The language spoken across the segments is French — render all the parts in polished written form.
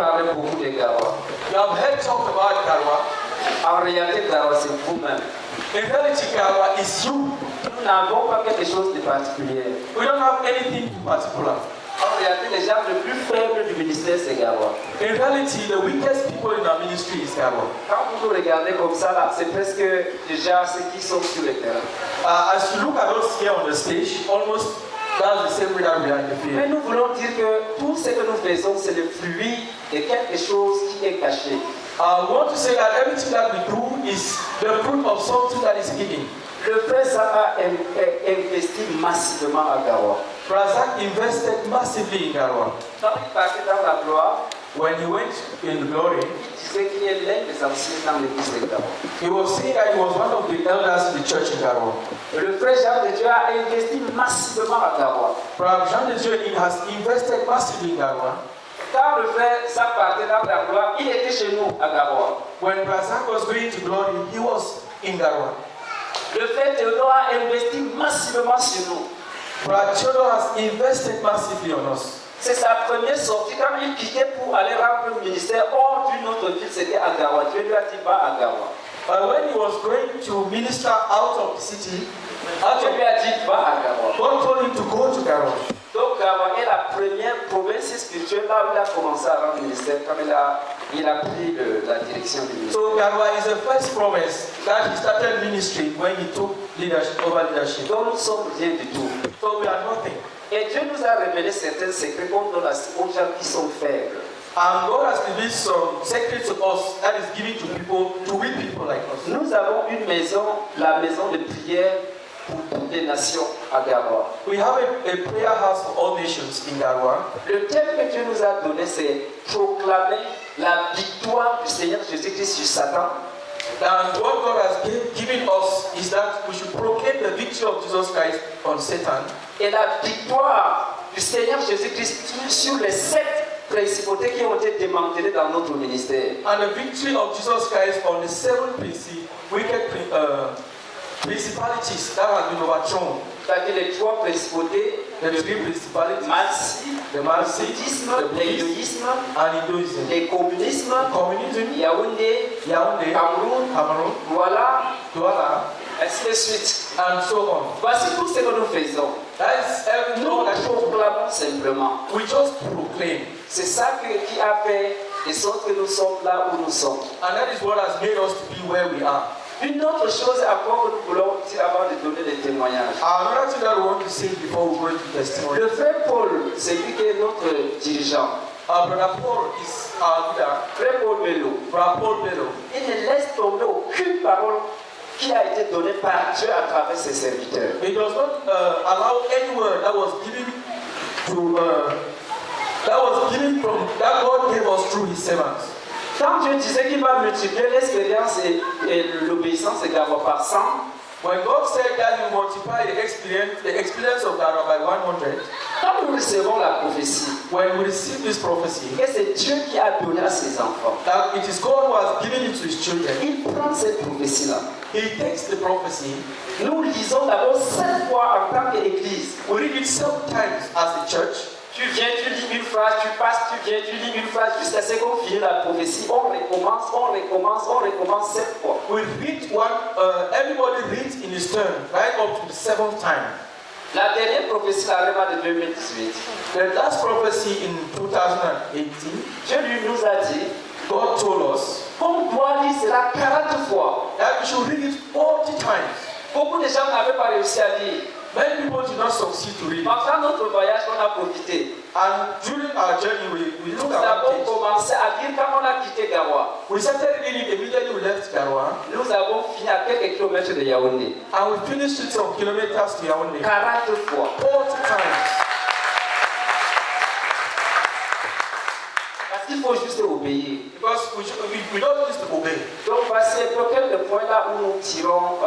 parlé beaucoup de Garoua. You have heard talk about Garoua. En réalité, Garoua, c'est vous-même. In reality, Garoua is you. Nous n'avons pas quelque chose de particulier. We don't have anything in particular. En réalité, les gens les plus faibles du ministère, c'est Garoua. In reality, the weakest people in our ministry is Garoua. Quand vous nous regardez comme ça, là, c'est presque déjà ceux qui sont sur le terrain. As you look at us here on the stage, almost that's the same way that we are in the Mais field. nous voulons dire que tout ce que nous faisons, c'est le fruit de quelque chose qui est caché. We want to say that everything that we do is the fruit of something that is hidden. Le frère Zara a investi massivement à Garoua. Razak invested massively in Garoua. Quand il partait dans la gloire, When he went in glory, il disait qu'il est l'un des anciens dans l'église de Garoua. he was saying that he was one of the elders in the church in Garoua. Le frère Jean de Dieu a investi massivement à Garoua. Brother Jean de Dieu has invested massively in Garoua. Quand le frère Zara partait dans la gloire, il était chez nous à Garoua. When Razak was going to glory, he was in Garoua. Le frère Théodore a investi massivement sur nous. Brother Theodore has invested massively on us. C'est sa première sortie. Quand il quittait pour aller rendre le ministère hors d'une autre ville, c'était à Garoua. Dieu lui a dit va à Garoua. When he was going to minister out of the city, Dieu lui a dit va à Garoua. God told him to go to Garoua. Donc Garoua est la première province spirituelle là où il a commencé à rendre le ministère quand il a pris la direction du ministère. So Garoua is the first province that he started ministry when he took over leadership. Donc nous sommes rien du tout. So we are nothing. Et Dieu nous a révélé certains secrets qu'on donne aux gens qui sont faibles. And God has revealed some secrets to us that is given to people, to weak people like us. Nous avons une maison, la maison de prière pour toutes les nations à Garoua. We have a prayer house for all nations in Garoua. Le thème que Dieu nous a donné, c'est proclamer la victoire du Seigneur Jésus-Christ sur Satan. And what God has given us is that we should proclaim the victory of Jesus Christ on Satan. Et la victoire du Seigneur Jésus-Christ sur les 7 principautés qui ont été démantelées dans notre ministère. And the victory of Jesus Christ on the 7 principalities that have been overthrown. C'est-à-dire les 3 principautés, The 3 principalities, Marxisme, the Marxism, bouddhisme, the Buddhism, l'hindouisme, and Hinduism. le communisme, Communism, Yaoundé, Yaoundé, Cameroun, voilà, Douala, ainsi de suite. and so on. Voici tout ce que nous faisons. That is every Nous that proclamons simplement. we just proclaim. C'est ça qui a fait de sorte que nous sommes là où nous sommes. And that is what has made us to be where we are. Une autre chose encore que nous voulons dire avant de donner des témoignages. Another thing that we want to say before we go into testimony. Le frère Paul, c'est lui qui est notre dirigeant. Brother Paul is our leader. Frère Paul Bello. Brother Paul Bello. Il ne laisse tomber aucune parole qui a été donnée par Dieu à travers ses serviteurs. He does not allow any word that was given from that God gave us through His servants. Quand Dieu disait qu'il va multiplier l'expérience et l'obéissance de Garoua par 100, when God said that He will multiply the experience of Garoua by 100, quand nous recevons la prophétie, when we receive this prophecy, que c'est Dieu qui a donné à ses enfants, that it is God who has given it to His children, il prend cette prophétie-là. He takes the prophecy. Nous lisons d'abord 7 fois en tant qu'Église. We read it 7 times as a church. Tu viens, tu lis une phrase, tu passes, tu viens, tu lis une phrase, jusqu'à ce qu'on finisse la prophétie. On recommence 7 fois. We read one, everybody reads in his turn, right up to the 7th time. La dernière prophétie, la Réma de 2018. The last prophecy in 2018, Dieu lui nous a dit, God told us qu'on doit lire cela 40 fois. that we should read it 40 times. Beaucoup de gens n'avaient pas réussi à lire. Many people did not succeed to read it. Pendant notre voyage, on a profité. And during our journey, we Nous looked at avons one page. commencé à lire quand on a quitté Garoua. We started reading it immediately we left Garoua. Nous avons fini à quelques kilomètres de Yaoundé. And we finished it some kilometers to Yaoundé. 40 fois. 40 times. Parce qu'il faut juste obéir. Because we don't need to obey. Donc voici un peu quelques points là où nous tirons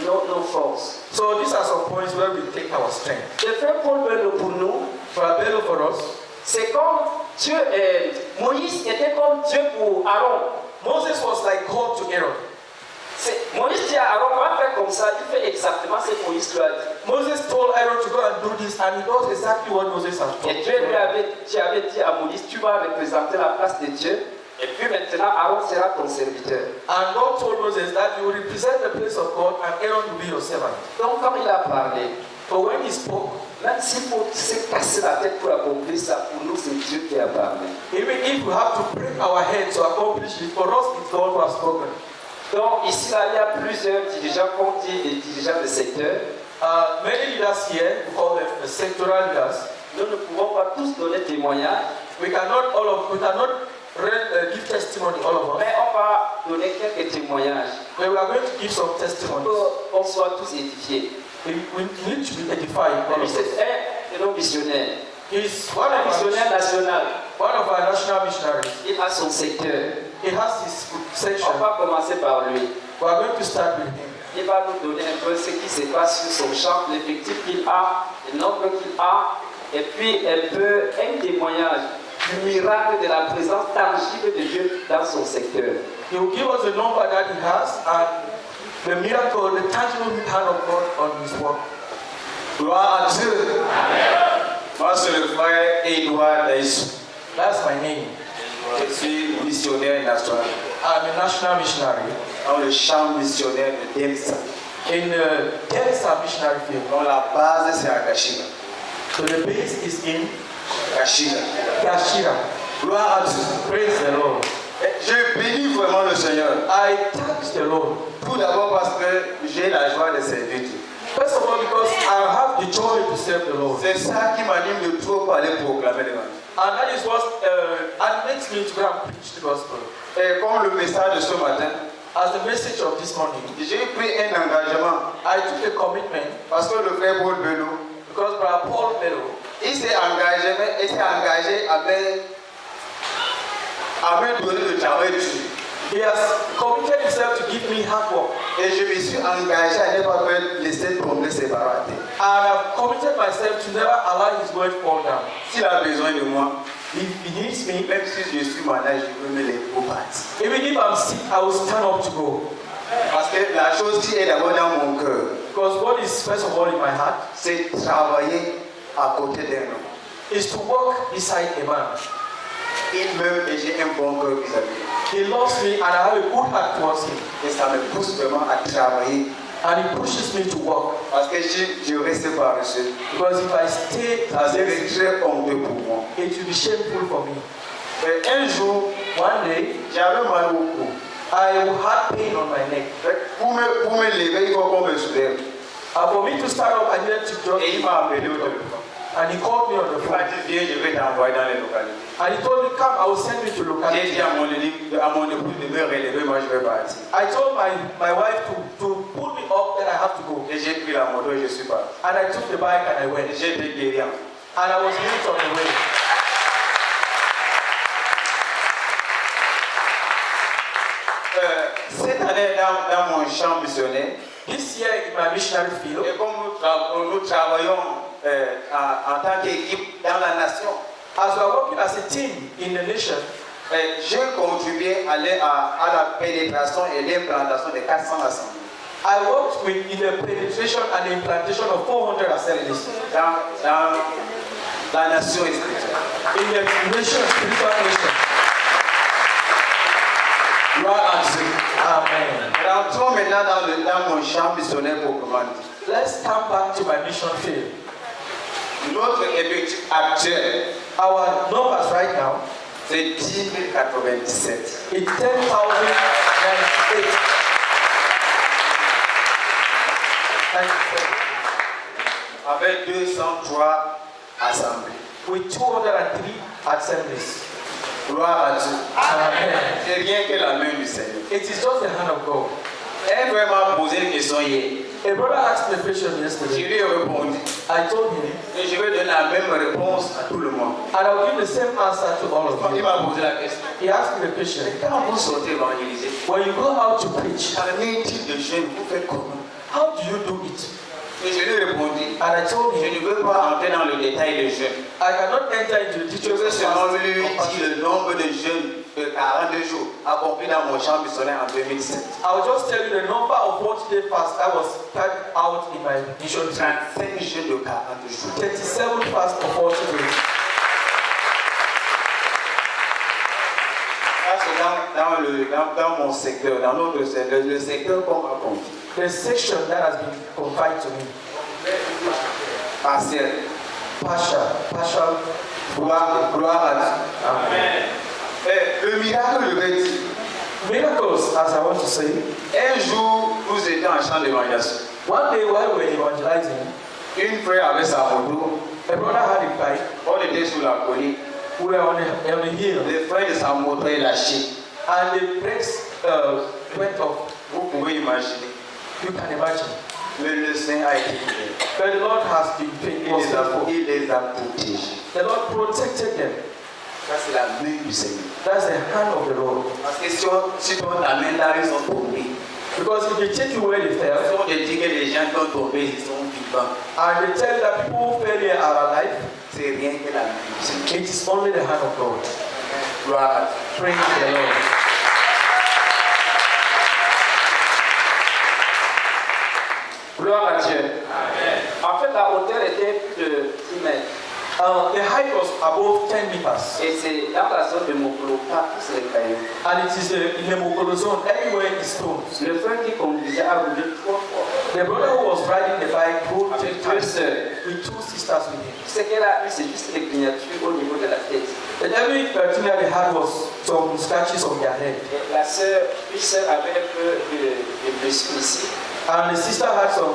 nos forces. So these are some points where we take our strength. Le frère Paul Bello pour nous, For us, c'est comme Dieu, Moïse était comme Dieu pour Aaron. Moses was like God to Aaron. Moïse dit à Aaron, va faire comme ça, il fait exactement ce que Moïse lui a dit. Moses told Aaron to go and do this, and he does exactly what Moses has told Et Dieu him. tu avais dit à Moïse, tu vas représenter la place de Dieu. Et puis maintenant, Aaron sera ton serviteur. And God told Moses that you will represent the place of God, and Aaron will be your servant. Donc, comme il a parlé, But when he spoke, même s'il faut se casser la tête pour accomplir ça, pour nous, c'est Dieu qui a parlé. even if we have to break our heads to accomplish it, for us it's God who has spoken. Donc, ici, là, il y a plusieurs dirigeants qu'on dit des dirigeants de secteur. Many leaders here, we call them the sectoral leaders. Nous ne pouvons pas tous donner témoignage, We cannot give testimony, all of us. mais on va donner quelques témoignages But we are going to give some testimonies. pour qu'on soit tous édifiés. We need to be edified, all Lui, of us. c'est un de nos missionnaires, He's un missionnaire national. one of our national missionaries. Il a son secteur. He has his section. On va commencer par lui. We are going to start with him. Il va nous donner un peu ce qui se passe sur son champ, l'effectif qu'il a, le nombre qu'il a, et puis un témoignage du miracle de la présence tangible de Dieu dans son secteur. He will give us the number that he has and the miracle, the tangible hand of God on his work. Gloire à Dieu. Moi, c'est le frère Edouard Daïsou. That's my name. Je suis missionnaire national I'm a national missionary dans le champ missionnaire de Delsa. in the Delsa missionary field. Donc la base, c'est à Kashiga. So the base is in Kashiga. Kashira. Gloire à Dieu. Praise the Lord. Je bénis vraiment le Seigneur. I thank the Lord. Tout d'abord parce que j'ai la joie de servir Dieu. First of all, because I have the joy to serve the Lord. C'est ça qui m'anime de trop parler proclamer l'évangile. And that is what animates me to go and preach the gospel. Et comme le message de ce matin, As the message of this morning, j'ai pris un engagement I took a commitment parce que le frère Paul Bello, because Brother Paul Bello, il s'est engagé à me donner le travail dur. he has committed himself to give me hard work. Et je me suis engagé à ne pas laisser tomber ses paroles. And I've committed myself to never allow his word fall down. S'il a besoin de moi, If he needs me, même si je suis malade, je peux me lever pour partir. even if I'm sick, I will stand up to go. Parce que la chose qui est d'abord dans mon cœur, Because what is first of all in my heart c'est travailler à côté d'un homme. is to walk beside a man. Il m'aime et j'ai un bon cœur vis-à-vis. He loves me and I have a good heart towards him. Et ça me pousse vraiment à travailler. And he pushes me to walk. Parce que si je reste paresseux, Because if I stay, ça serait très honteux pour moi. it will be shameful for me. Et un jour, One day, j'avais mal au cou. I had pain on my neck. Pour me lever, il faut qu'on me soulève. And for me to stand up, I needed to just. Et il m'a appelé au téléphone. And he called me on the Il m'a phone. dit, viens, je vais t'envoyer dans les localités. And he told me, come, I will send you to J'ai locality. dit à mon épouse de me relever, moi je vais partir. I told my wife to pull me up, then I have to go. Et j'ai pris la moto et je suis parti. And I took the bike and I went. Et j'ai été guéri. And I was healed on the way. Cette année, dans mon champ missionnaire, This year in my missionary field, et comme nous travaillons en tant qu'équipe dans la nation, as we are working as a team in the nation, j'ai contribué à la pénétration et l'implantation de 400 assemblées. I worked in the penetration and the implantation of 400 assemblies Dans la nation spirituelle. in the nation, spiritual nation. Gloire à Dieu. Amen. Rentrons maintenant dans mon champ missionnaire proprement dit. Let's come back to my mission field. Notre effectif actuel, Our numbers right now c'est 10 097. is 10,098. Avec 203 assemblées. With 203 assemblies. Gloire à Dieu. Amen. C'est rien que la main du Seigneur. It is just the hand of God. Un frère m'a posé une question hier. A brother asked me a question Je yesterday. lui ai répondu. I told him, Et je vais donner la même réponse à tout le monde. and I'll give the same answer to all of Il you. m'a posé la question. He asked me the question, Quand vous sortez évangéliser, when you go out to preach, par un type de jeûne, vous faites comment? how do you do it? Et je lui ai répondu, And I told je him, ne veux pas entrer dans le détail des jeunes. I cannot enter into the Je details veux of seulement fasting lui or dire fasting. le nombre de jeûnes de 42 jours accomplis dans mon champ missionnaire en 2007. I'll just tell you the number of 40-day fast that was carried out in my mission trip. 35 jeûnes de 40 jours. 37 fast of 40 days. Ça, c'est dans mon secteur, dans notre secteur, le secteur qu'on m'a confié. The section that has been confided to me. Partiel. Partial. Gloire à Dieu. Amen. Le miracle, je vais dire. Miracles, as I want to say. Un jour, nous étions en champ d'évangélisation. One day while we were evangelizing, Une frère avait sa moto. a brother had a bike. On était sous la colline. We were on a hill. Le frein de sa moto est lâché. And the brakes went off. Vous pouvez imaginer. You can imagine. Mais le Seigneur a été fidèle. But the Lord has been faithful. Il les a protégés. The Lord protected them. Ça, c'est la main du Seigneur. That's the hand of the Lord. Parce que si on t'amène là, ils sont tombés. Because if they take you where they fell, Si on te dit que les gens qui ont tombé, ils sont vivants, and they tell that people who fell here are alive, c'est rien que la main du Seigneur. it is only the hand of God. Gloire à Dieu. Praise the Lord. Gloire à Dieu. Amen. En fait, la hauteur était plus de 10 mètres. The height was above 10 meters. Et c'est dans la zone de Mokolo, pas tous les cailloux. And it is in the Mokolo zone, everywhere is stones. Le frère qui conduisait a roulé 3 fois. The brother who was riding the bike rode 10 Avec 2 times sœurs. with 2 sisters with him. Ce qu'elle a eu, c'est juste des grignatures au niveau de la tête. And every thing that they had was some scratches on their head. Et la sœur, une sœur avait un peu de blessures ici. And the sister had some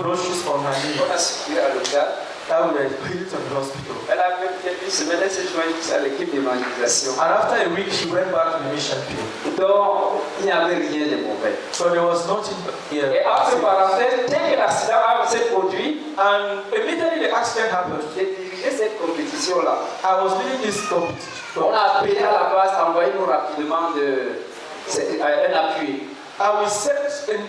brushes on her knee On a circulé à l'hôpital. that were healed from the hospital. Elle a fait peut-être une semaine, elle s'est jointe à l'équipe d'évangélisation. And after a week, she went back to the mission field. Donc, il n'y avait rien de mauvais. So there was nothing here. Et entre parenthèses, dès que l'accident s'est produit, And immediately the accident happened. j'ai dirigé cette compétition-là. I was leading this competition. On a appelé à la base, envoyez-nous rapidement un appui. And we sent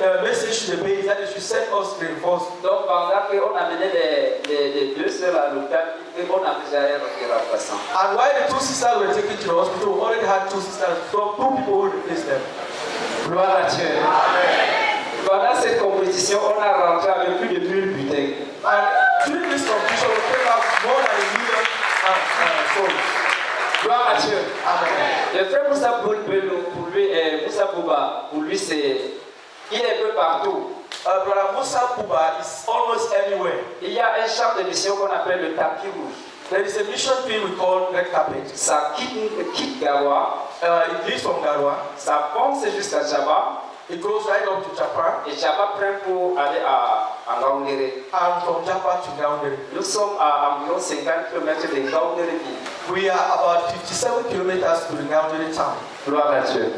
a message to the base that they should send us reinforcements. Donc pendant qu'on amenait les 2 sœurs à l'hôpital, on avait déjà un remplaçant. And while the 2 sisters were taken to the hospital, we already had 2 sisters, so 2 people who replaced them. Gloire à Dieu. Pendant cette compétition, on a rentré avec plus de 1000 butins. And during this competition, we came out more than 1 million souls. Gloire à Dieu. Amen. Le frère Moussa Boulbelo, pour lui, Moussa Bouba, pour lui, il est un peu partout. Brother Musa Puba is almost everywhere. Il y a un champ de mission qu'on appelle le tapis rouge. There is a mission field we call Red Carpet. Ça quitte Gawa, It leads from Garwa. ça fonce jusqu'à Jaba, It goes right up to Japa, et Jaba prend pour aller à Ngaoundéré. and from Japa to Gaundere. Nous sommes à environ 50 km de Ngaoundéré. We are about 57 kilometers to the Gaundere town. Gloire à Dieu.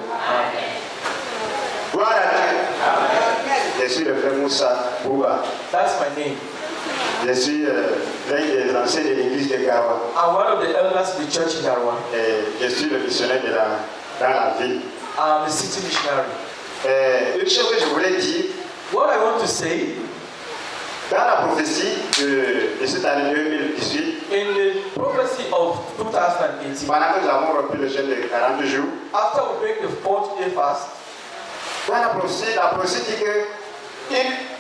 Gloire à Dieu. Je suis le frère Moussa Bouba. That's my name. Je suis l'un des anciens de l'église de Gawa. I'm one of the elders in the church in Garwa. Et je suis le missionnaire dans la ville. I'm a city missionary. Une chose que je voulais dire, What I want to say, dans la prophétie de cette année 2018, in the prophecy of 2018, pendant que nous avons repris le jeûne de 40 jours, after we break the 40-day fast, dans la prophétie dit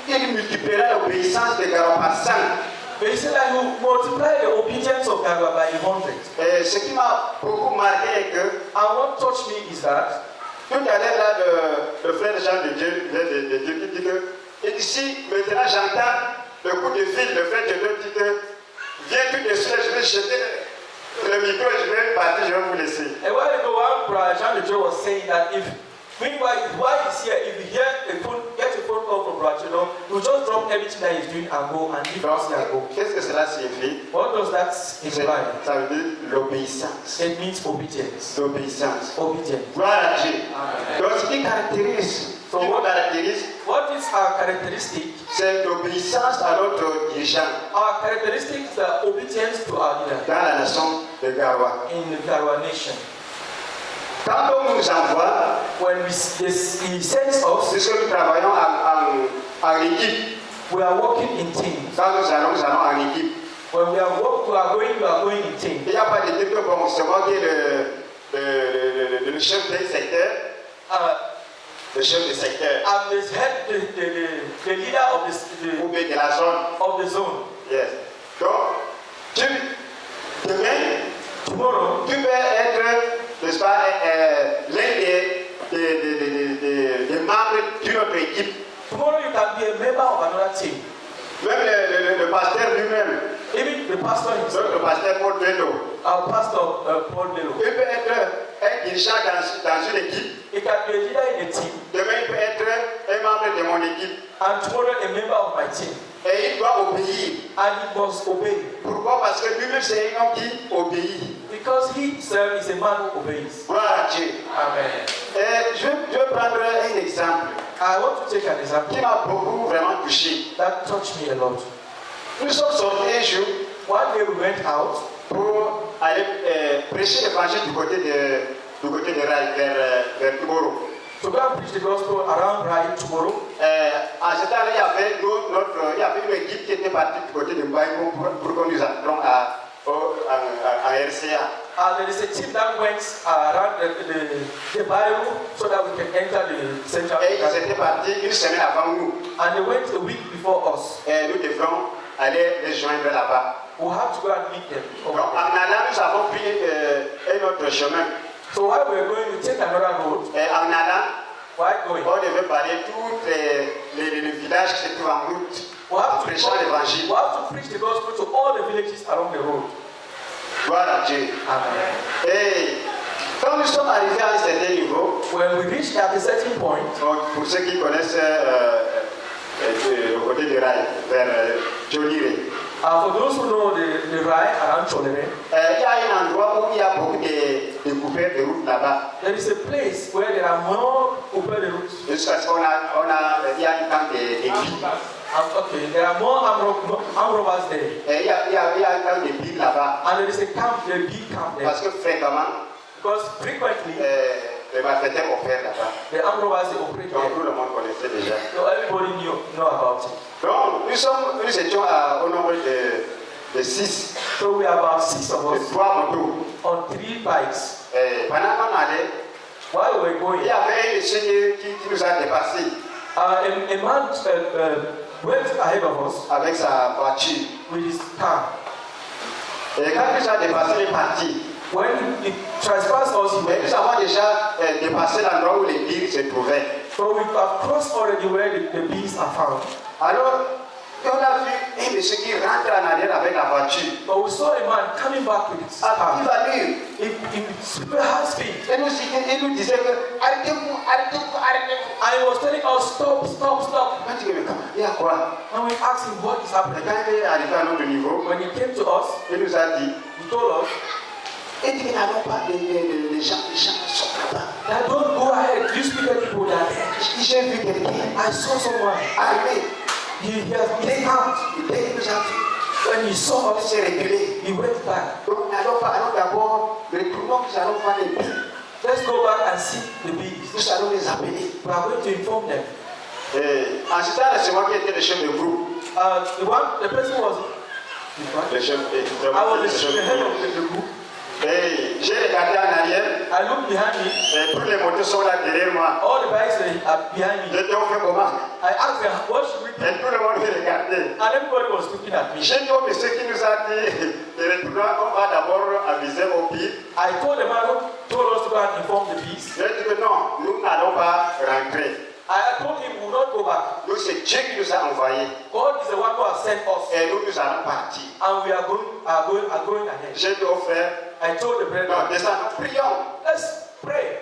qu'il multipliera l'obéissance de Gawa par 100. they say that you multiply the obedience of Garwa by 100. Et ce qui m'a beaucoup marqué est que, And what touched me is that tout à l'heure, là, le frère Jean de Dieu, qui dit que, et ici, maintenant j'entends le coup de fil, le frère de Dieu dit que, viens tout de suite, je vais jeter le micro, je vais partir, je vais vous laisser. a while ago, one brother Jean de Joe was saying that if meanwhile, while he's here, if you hear a phone, get a phone call from Brother Chino, you just drop everything that he's doing and go and leave us and go. Qu'est-ce que cela signifie? What does that imply? Ça veut dire l'obéissance. It means obedience. L'obéissance. Obedience. Gloire à Dieu. Amen. Donc ce qui caractérise, What is our characteristic? c'est l'obéissance à notre dirigeant Our characteristic is the obedience to our leader dans la nation de Gawa. in the Garwa nation. Quand on nous envoie, When he sends us, puisque nous travaillons en équipe, We are working in teams. Quand nous allons en équipe. When we are going in teams. Il n'y a pas de dire que bon, c'est moi qui est le chef des secteurs. Le chef de secteur. I'm the leader of ou bien de la zone. Of the zone. Yes. Donc, demain, tomorrow, tu peux être, n'est-ce pas, l'un des membres d'une autre équipe. Tomorrow you can be a member of another team. Même le pasteur lui-même. Even the pastor himself. Le pasteur Paul Bello. Our pastor Paul Bello. Il peut être un dirigeant dans une équipe. He can be a leader in a team. Demain, il peut être un membre de mon équipe. And tomorrow a member of my team. Et il doit obéir. And he must obey. Pourquoi? Parce que lui-même c'est un homme qui obéit. Because he himself is a man who obeys. Gloire à Dieu. Amen. Et je vais prendre un exemple. I want to take an example Qui m'a beaucoup vraiment touché. that touched me a lot. Nous sommes sortis un jour. One day we went out pour aller prêcher l'évangile du côté de Rai, vers Tuboro. to go and preach the gospel around Rai tomorrow. En ce temps-là, il y avait une équipe qui était partie du côté de Mbaïmo pour que nous entrons à RCA. There is a team that went around the Bible so that we can enter the central. Et ils étaient partis une semaine avant nous. And they went a week before us. Et nous devions aller les joindre là-bas. We have to go and meet them. Donc, en allant, nous avons pris un autre chemin. So while we were going to take another road, Et en allant, while going, on devait parler tous les villages qui se trouvent en route. we have to Prêchant l'évangile. preach the gospel to all the villages along the road. Gloire à Dieu. Amen. Et quand nous sommes arrivés à un certain niveau, When we reached at a certain point, donc pour ceux qui connaissent le côté de Rai, vers Jolire, for those who know the Rai around Cholere, il y a un endroit où il y a beaucoup de coupeurs de route là-bas. there is a place where there are more open routes. Jusqu'à ce qu'il y a un camp de billes. Okay, there are more armed robbers there. Il y a un camp de billes là-bas. And there is a camp, a big camp there. Parce que fréquemment, Because frequently, les malfaiteurs opèrent là-bas. the armed robbers they operate Donc there. tout le monde connaissait déjà. So everybody know about it. Donc nous étions au nombre de 6. So we are about 6 of De us 3 motos. on 3 bikes. Pendant qu'on allait, While we were il going, y avait un monsieur qui nous a dépassés a man went ahead of us avec sa voiture. with his car. Et quand il nous a dépassé, il est parti. When he trespassed us, he Mais went. nous avons déjà dépassé l'endroit où les billes se trouvaient. So we have crossed already where the bees are found. Alors, on a vu un monsieur qui rentre en arrière avec la voiture. But we saw a man coming back with his À car vive allure. in super high speed. Et nous disait que arrêtez-vous, arrêtez-vous, arrêtez-vous. And he was telling us, stop, stop, stop. On dit, mais comment? Il y a quoi? And we asked him what is Et happening. quand il est arrivé à notre niveau, When he came to us, il nous a dit, he told us et dit, n'allons pas, les gens sont là-bas. that don't go ahead, you speak to people that J'ai vu quelqu'un I saw someone. armé. He has his hand. Dès qu'il nous a vu, When he saw on us, s'est reculé. he went back. Donc, allons d'abord, retournons, nous allons voir les billes. Let's go back and see the bees. Nous allons les appeler. We are going to inform them. Et en ce temps-là, c'est moi qui étais le chef de groupe. The person was. Le chef, I was the head of the group. Et j'ai regardé en arrière, I looked behind me. et tous les motos sont là derrière moi. All the bikes are behind me. J'ai dit, on fait comment? I asked them, what should we do? Et tout le monde me regardait. And everybody was looking at me. J'ai dit au monsieur qui nous a dit, de retourner, on va d'abord aviser au pays. I told the man who told us to go and inform the bees. J'ai dit que non, nous n'allons pas rentrer. I told him we will not go back. Nous, c'est Dieu qui nous a envoyés. God is the one who has sent us. Et nous allons partir. And we are going ahead. J'ai dit au frère, I told the non, brethren, descendons, prions. let's pray.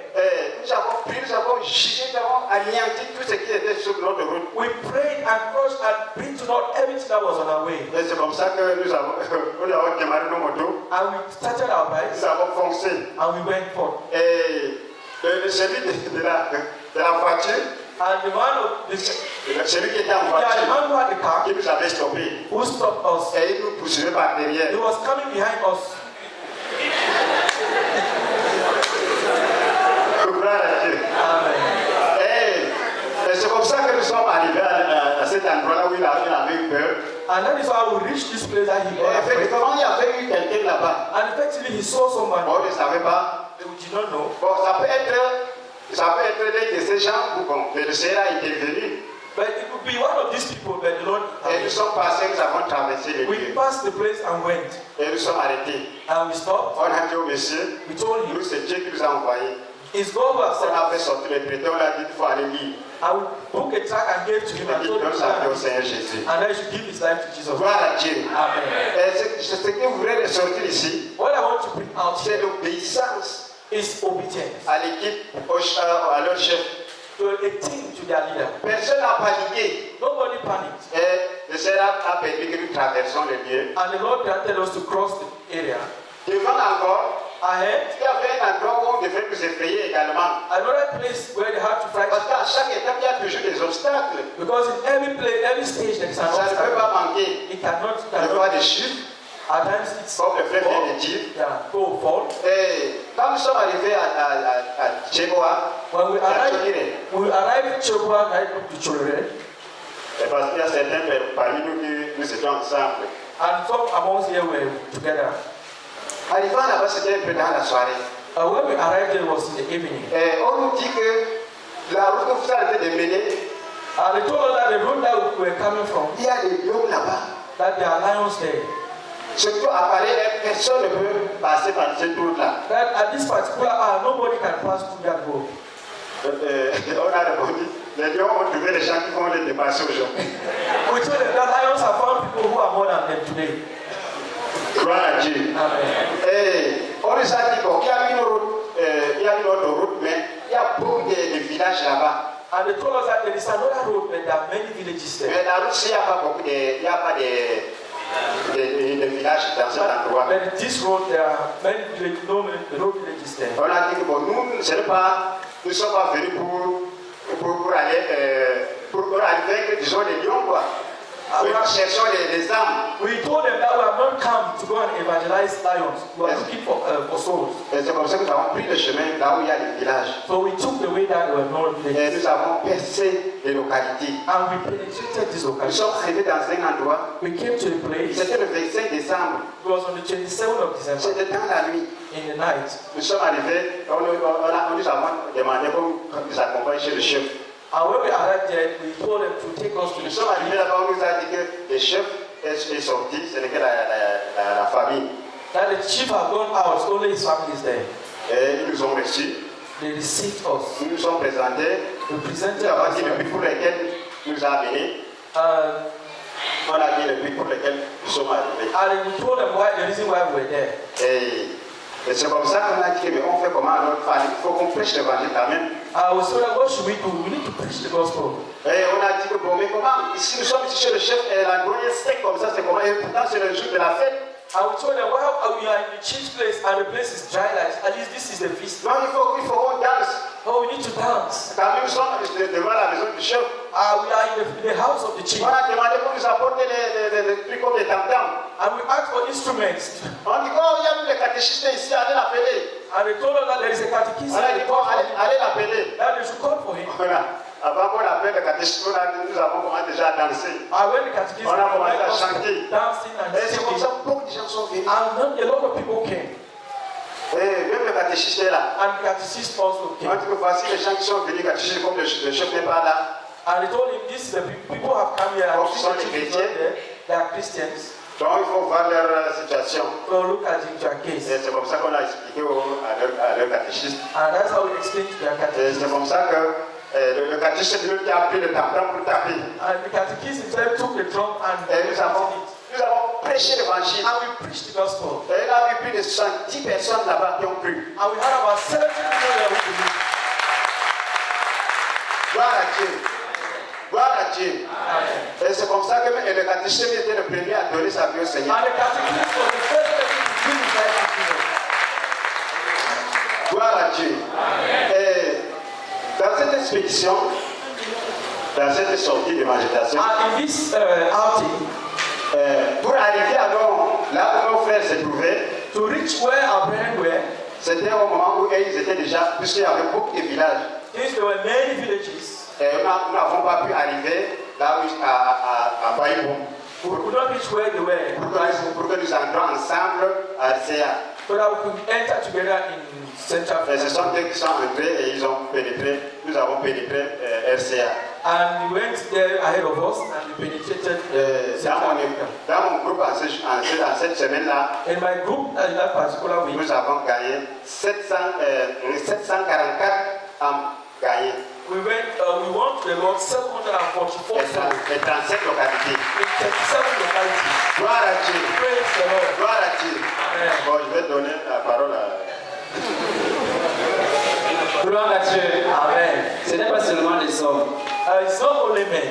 Nous avons prié, nous avons jugé, nous avons anéanti tout ce qui était sur notre route. We prayed and crushed and bring to naught everything that was on our way. Et c'est comme ça que nous avons démarré nos motos. And we started our bikes Nous avons foncé. and we went forth. Et celui de la voiture, And the man celui qui était en the voiture, man who had the car, qui nous avait stoppé, who stopped us, et il nous poursuivait par derrière. he was coming behind us. Gloire à Dieu. Amen. Et c'est comme ça que nous sommes arrivés à cet endroit-là où il avait And effectively, he saw someone. On ne savait pas. They did not know. Bon, ça peut être l'un de ces gens où bon, le Seigneur a intervenu. But it could be one of these people, but the Lord. Et nous sommes passés, nous avons traversé le We lieu. passed the place and went. Et nous sommes arrêtés. And we stopped. On a dit au monsieur, We told him, nous c'est Dieu qui nous a envoyés. his God was On sent. a fait sortir les prétendants, on a dit qu'il faut aller lire. I would book a track and gave to him Il and dit told him donne sa vie au that. Seigneur Jésus. And then he should give his life to Jesus. Gloire à Dieu. Amen. Et ce que vous voulez ressortir ici, What I want to bring out c'est here l'obéissance is obedience à l'équipe, à leur chef. to a team, to their leader. Personne n'a paniqué. Nobody panicked. Et le Seigneur a permis que nous traversions le lieu. And the Lord granted us to cross the area. Devant encore, Ahead, il y avait un endroit où on devait nous effrayer également. another place where they had to fight. Parce qu'à chaque étape, il y a toujours des obstacles. Because in every place, every stage, there is an Ça ne peut obstacle. pas manquer. It cannot, Il y aura des chutes, at times it's comme le frère vient fall. de dire. Yeah, go fall. Et quand nous sommes arrivés à Tchéboa, When we à arrived, Tchokire, we arrived in Chobwa, right up to Chorere, c'est parce qu'il y a certains parmi nous qui nous étions ensemble. and some amongst here were together. Arrivant là-bas, c'était un peu dans la soirée. When we arrived, there was in the evening. Et on nous dit que la route que vous êtes en train de mener, And they told us that the road that we were coming from, il y a des lions là-bas. that there are lions there. Surtout à Paris, personne ne peut passer par cette route-là. That at this particular hour, nobody can pass through that road. On a répondu, les lions ont trouvé des gens qui vont les dépasser aujourd'hui. We told them that lions have found people who are more than them today. Gloire à Dieu. Amen. Et on nous a dit bon, il y a une route, il y a une autre route, mais il y a beaucoup de villages là-bas. And they told us that there is another road, but there are many villages there. Mais la route, il n'y a pas beaucoup il n'y a pas de villages dans cet endroit. But this road, there are many villages, no villages there. On a dit que bon, nous ne sommes pas venus pour aller vaincre, disons, les lions, quoi. Nous cherchons les âmes. We told them that we have not come to go and evangelize lions. We are looking for souls. Et c'est comme ça que nous avons pris le chemin là où il y a les villages. So we took the way that there were no Et villages. nous avons percé les localités. And we penetrated this Nous location. sommes arrivés dans un endroit, We came to a place. c'était le 25 décembre, It was on the 27th of December, c'était dans la nuit. in the night. Nous sommes arrivés, nous avons demandé qu'on nous accompagne chez le chef. And when we arrived there, we told them to take us to the Nous sommes arrivés là-bas, on nous a dit que le chef est sorti, ce n'est que la famille. That the chief had gone out, only his family is there. Et ils nous ont reçus, They received us. nous nous sommes présentés, We presented nous avons dit le ourselves. but pour lequel nous a amenés, on a dit le but pour lequel nous sommes arrivés. And we told them why, the reason why we were there. Et c'est comme ça qu'on a dit, mais on fait comment alors? Il faut qu'on prêche l'évangile quand même. We said, what should we do? We need to preach the gospel. Et on a dit que bon, mais comment? Ici nous sommes ici chez le chef, et l'endroit est sec comme ça, c'est comment? Et pourtant c'est le jour de la fête. And we told them, well, we are in the chief's place and the place is dry, like at least this is the feast. Non, il faut qu'on danse. Oh, we need to dance. Quand nous sommes devant la maison du chef, We are in the house of the chief. on a demandé qu'on nous apporte des trucs comme des tam-tams. And we asked for instruments. On dit, oh, il y a le catéchisme ici, allez l'appeler. And they told us that there is a catechism. On a dit, bon, allez l'appeler. That they should call for him. Voilà. Avant qu'on appelle le catéchisme, nous avons commencé déjà à danser. And when the catechism On a commencé à us chanter. dancing and Et c'est comme singing, ça que beaucoup de gens sont venus. and then a lot of people came. Et même le catéchisme est là. And the catechist also On came. dit que voici les gens qui sont venus catéchisme, comme le chef n'est pas là. And they told him, this is the people have come here and Oh, this sont is the les chief is not chrétiens. there. They are Christians. Donc il faut voir leur situation. So look at your case. Et c'est comme ça qu'on a expliqué à leur catéchisme. And that's how we explain to their Et catechism. c'est comme ça que le catéchisme lui qui a pris le tam-tam pour taper. And the catechism himself took the drum and Et nous avons prêché l'évangile. and we preached the gospel. Et là, il y a eu plus de 70 personnes là-bas qui ont cru. And we had about 70 people there who believed. Gloire à Dieu. Gloire à Dieu. Amen. Et c'est comme ça que le catéchisme était le premier à donner sa vie au Seigneur. And the catechism was the first person to give his life to Jesus. Gloire à Dieu. Et dans cette expédition, dans cette sortie d'évangélisation, And in this outing, pour arriver alors là où nos frères se trouvaient, to reach where our brethren were, c'était au moment où ils étaient déjà, puisqu'il y avait beaucoup de villages. since there were many villages, Et nous n'avons pas pu arriver là où, à Baïboum we could not reach where they were. pour que nous entrions ensemble à RCA. so that we could enter together in Central Et ce Africa. sont eux qui sont entrés et ils ont pénétré, nous avons pénétré RCA. And we went there ahead of us and we penetrated Central Africa. Dans mon groupe, en cette semaine-là, In my group, in that particular week, nous avons gagné 744 âmes gagnées we won to the Lord 744 et souls 37 localités. in 37 localities. Gloire à Dieu. Praise the Lord. Gloire à Dieu. Amen. Bon, je vais donner la parole à... Gloire à Dieu. Amen. Ce n'est pas seulement les hommes. It's not only men.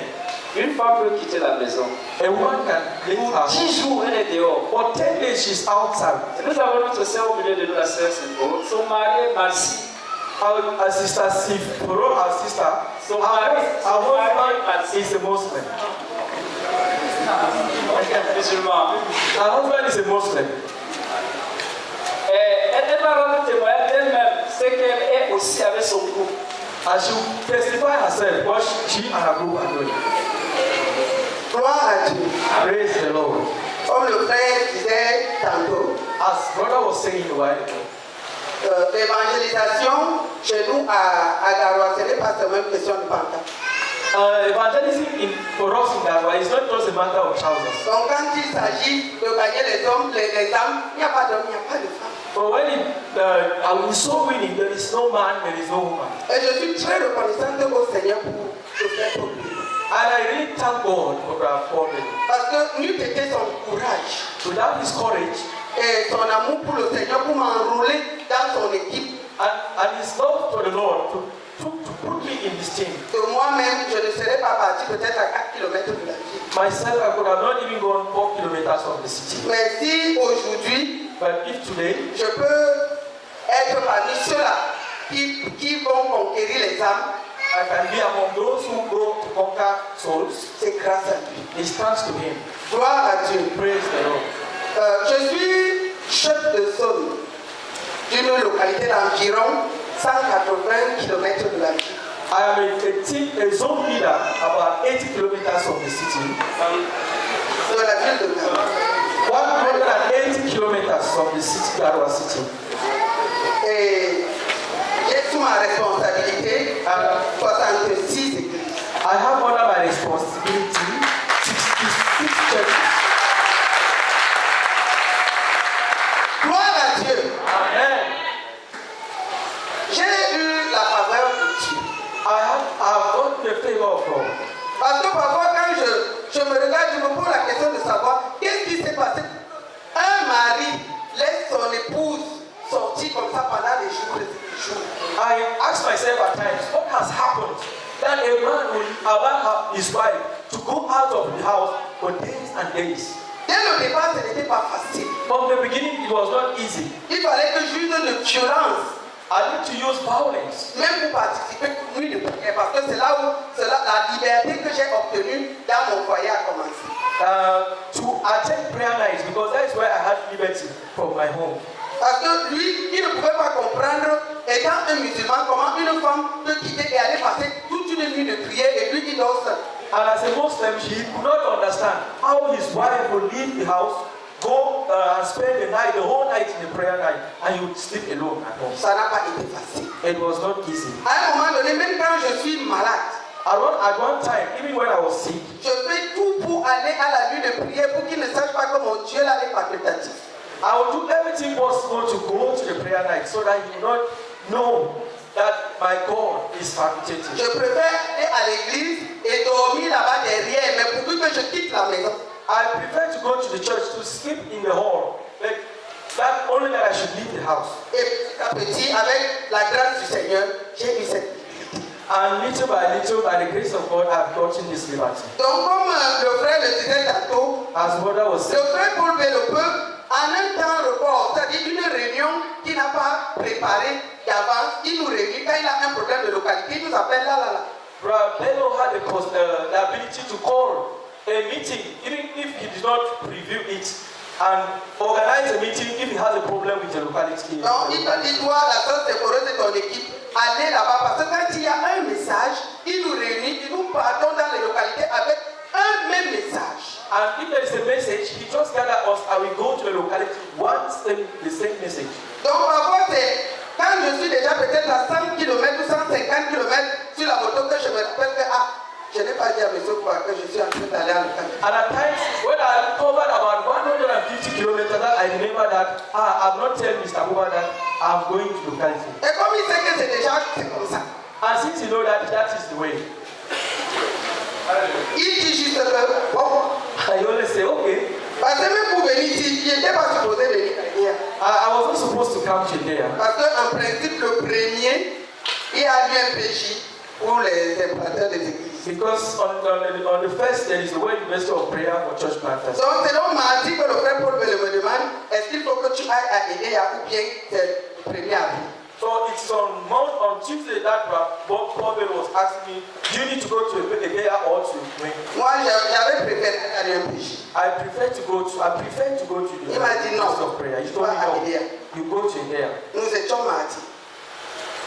Une femme peut quitter la maison. A woman can leave her Pour home. 10 jours, elle est dehors. For 10 days, she's outside. Nous avons notre sœur au milieu de nous, la sœur Simbo. Son mari est Marcy. Our sister Sif, our sister, Son our mari husband is a Muslim. musulman. Our husband is a Muslim. Elle va rendre témoignage d'elle-même. C'est qu'elle est aussi avec son groupe. And she will testify herself what she and her group are doing. Gloire à Dieu. Praise the Lord. Comme le frère disait tantôt, As brother was saying a while ago, l'évangélisation chez nous à Garoua, ce n'est pas seulement une question de pancarte. evangelism for us in Garoua is not just a matter of trousers. Donc quand il s'agit de gagner les hommes, les âmes, il n'y a pas d'homme, il n'y a pas de femme. But when we soul winning, there is no man, there is no woman. Et je suis très reconnaissante au Seigneur pour ce faire pour lui. And I really thank God for our calling. Parce que n'eût été son courage Without his courage et son amour pour le Seigneur pour m'enrôler dans son équipe, and his love for the Lord to put me in this team, que moi-même je ne serais pas parti peut-être à 4 km de la ville. myself, I could have not even gone 4 kilometers from the city. Mais si aujourd'hui, But if today je peux être parmi ceux-là qui vont conquérir les âmes, I can be among those who go to conquer souls, c'est grâce à lui. it stands to him. Gloire à Dieu. Praise the Lord. Je suis chef de zone d'une localité d'environ 180 km de la ville. I am a zone leader about 80 kilometers from the city. De la ville de Garoua. 180 kilometers from the city, Garoua city. Et j'ai sous ma responsabilité 66 églises. I have under my responsibility 66 churches. Gloire à Dieu. Amen. J'ai eu la faveur de Dieu. I have got the favor of God. Parce que parfois quand je me regarde, je me pose la question de savoir qu'est-ce qui s'est passé. Un mari laisse son épouse sortir comme ça pendant des jours et des jours. I ask myself at times, what has happened that a man will allow his wife to go out of the house for days and days? Dès le départ, ce n'était pas facile. From the beginning, it was not easy. Il fallait que j'use de violence, I need to use violence, même pour participer pour nuit de prière, parce que c'est là où la liberté que j'ai obtenue dans mon foyer a commencé. to attend prayer nights, because that is where I had liberty from my home. Parce que lui, il ne pouvait pas comprendre, étant un musulman, comment une femme peut quitter et aller passer toute une nuit de prière et lui, il dort seul. And as a Muslim, he could not understand how his wife would leave the house, go and spend the night, the whole night in the prayer night, and he would sleep alone at home. Ça n'a pas été facile. It was not easy. À un moment donné, même quand je suis malade, At one time, even when I was sick, je fais tout pour aller à la nuit de prière pour qu'il ne sache pas que mon Dieu là est facultatif. I would do everything possible to go to the prayer night so that he would not know that my God is facultative. Je préfère aller à l'église et dormir là-bas derrière, mais pour que je quitte la maison. I prefer to go to the church to sleep in the hall, like that only that I should leave the house. Et petit à petit, avec la grâce du Seigneur, j'ai eu cette liberté. And little by the grace of God, I've gotten this liberty. Donc comme le frère le disait tantôt, As brother was le saying, frère Paul le peut en un temps record, c'est-à-dire une réunion qu'il n'a pas préparée d'avance, il nous réunit quand il a un problème de localité, il nous appelle là. Brother Bello had the ability to call a meeting, even if he did not preview it, and organize a meeting if he has a problem with the locality. Donc il te dit, toi, la soeur Séphorose et ton équipe, allez là-bas, parce que quand il y a un message, il nous réunit, et nous partons dans les localités avec un même message. And if there is a message, he just gather us and we go to the locality once the same message. Donc parfois c'est quand je suis déjà peut-être à 100 km ou 150 km sur la moto que je me rappelle que je n'ai pas dit à monsieur quoi que je suis en train d'aller à localité. And at times when I covered about 150 kilometers, I remember that I've not told Mr. Buba that I'm going to locality. Et comme il sait que c'est comme ça. And since you know that is the way, Il dit juste que bon. I always say okay. Parce que même pour venir ici, il n'était pas supposé venir hier. I was not supposed to come today. Parce qu'en principe, le premier, il y a eu un péché pour les implantateurs des églises. Because on the first there is the word university of prayer for church planters. Donc c'est donc mardi que le frère Paul me demande, est-ce qu'il faut que tu ailles à aider ou bien c'est le premier avril. So it's on Tuesday that Bob was asking me, do you need to go to a prayer or to pray? Moi j'avais préféré aller à un péché. I prefer to go to the Il m'a dit non. house of prayer. He told me no. You go to there. Nous étions mardi.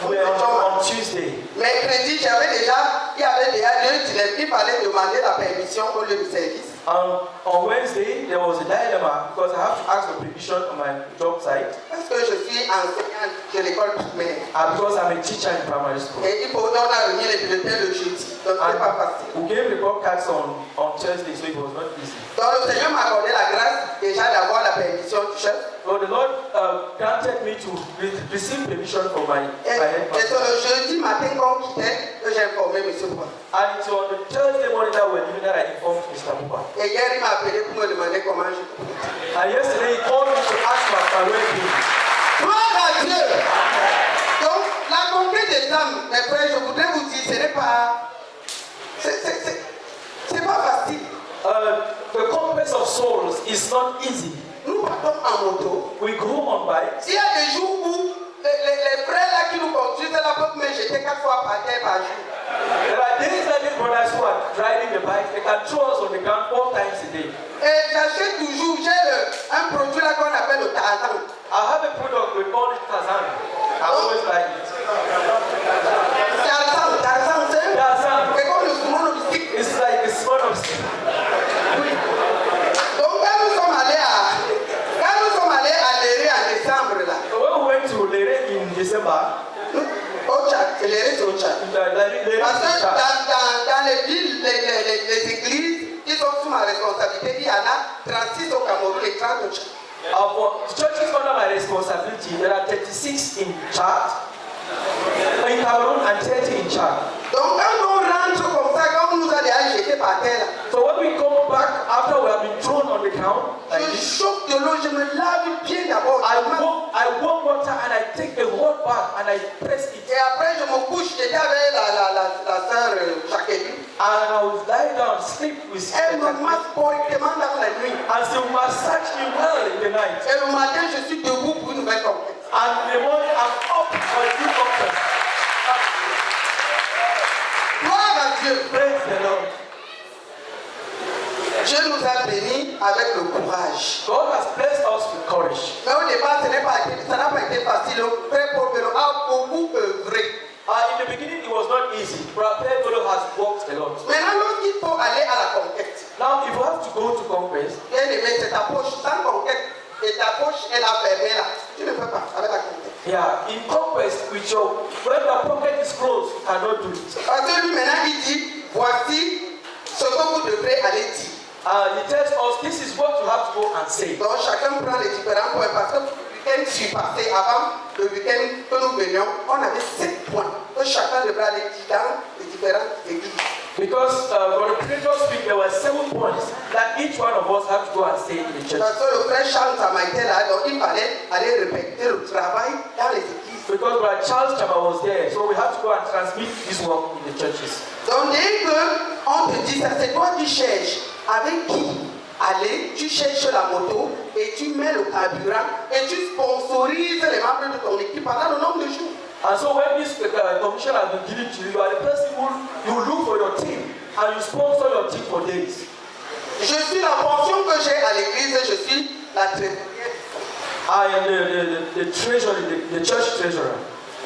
On Tuesday. Mercredi, il y avait déjà 2 dilemmes. Il fallait demander la permission au lieu de service. On Wednesday, there was a dilemma because I have to ask for permission on my job site. Parce que je suis enseignante de l'école primaire. And because I'm a teacher in primary school. Et on a remis les bulletins le jeudi. Donc c'est pas facile. We gave report cards on Thursday, so it was not easy. Donc le Seigneur m'a accordé la grâce déjà d'avoir la permission du chef. So the Lord granted me to receive permission from my head Et c'est pastor. le jeudi matin qu'on quittait que j'ai informé M. Paul. And it's on the Thursday morning that I informed Mr. Buba. Et hier il m'a appelé pour me demander comment je peux. And yesterday he called me to ask my well-being. Gloire à Dieu. Donc la conquête des âmes, mes frères, je voudrais vous dire, ce n'est pas. C'est pas facile. The conquest of souls is not easy. Nous partons en moto. We go on bikes. Il y a des jours où les frères là qui nous conduisent là peuvent me jeter 4 fois par terre par jour. There are days that these brothers who are driving the bike, they can throw us on the ground 4 times a day. Et j'achète toujours, j'ai un produit là qu'on appelle le Tarzan. I have a product we call it Tarzan. I always like it. Tarzan, c'est Tarzan. c'est comme le saumon au bicycle. It's like a small of Donc quand nous sommes allés à Léré en décembre là, So when we went to Lere in December, au Tchad, Léré c'est au Tchad. Parce que dans les villes, les églises qui sont sous ma responsabilité, il y en a 36 au Cameroun et 30 au Tchad. for churches under my responsibility, there are 36 in Chad, in Cameroon, and 30 in Chad. Donc quand on rentre comme ça, quand on nous a déjà jeté par terre là, So when we come back after we have been thrown on the ground, like je this, chauffe de l'eau, je me lave bien d'abord. I warm water and I take a hot bath and I press it. Et après je me couche, j'étais avec la sœur Jacqueline. And I will lie down, sleep with Elle me her. masse correctement dans la nuit. And she will massage me well in the night. Et le matin, je suis debout pour une nouvelle conquête. And in the morning, I'm up for a new conquest. Gloire à Dieu. Praise the Lord. Dieu nous a bénis avec le courage. God has blessed us with courage. Mais au départ, ça n'a pas été facile. Le frère Paul Bello a beaucoup œuvré. In the beginning, it was not easy. Brother Pedro has worked a lot. Maintenant, lorsqu'il faut aller à la conquête, Now, if you have to go to conquest, bien aimé, c'est ta poche. Sans conquête, et ta poche est la fermée là. Tu ne peux pas avec la conquête. yeah, in conquest, with your when the pocket is closed, you cannot do it. Parce que lui, maintenant, il dit, voici ce que vous devrez aller dire. He tells us this is what you have to go and say. Donc, chacun prend les différents points. Parce que le week-end surpassé, avant le week-end que nous venions, on avait 7 points que chacun devrait aller dire dans les différentes églises. Because for the previous week, there were 7 points that each one of us have to go and say in the church. Parce que le frère Charles Samaïté là, donc il fallait aller répéter le travail dans les églises. Because Brother Charles Chama was there, so we have to go and transmit this work in the churches. Donc dès qu'on te dit ça, c'est toi qui cherches avec qui aller, tu cherches la moto et tu mets le carburant et tu sponsorises les membres de ton équipe pendant le nombre de jours. And so when this commission has been given to you, you are the person who you look for your team and you sponsor your team for days. Je suis la pension que j'ai à l'église, je suis la trésorière. I am the treasurer, the church treasurer.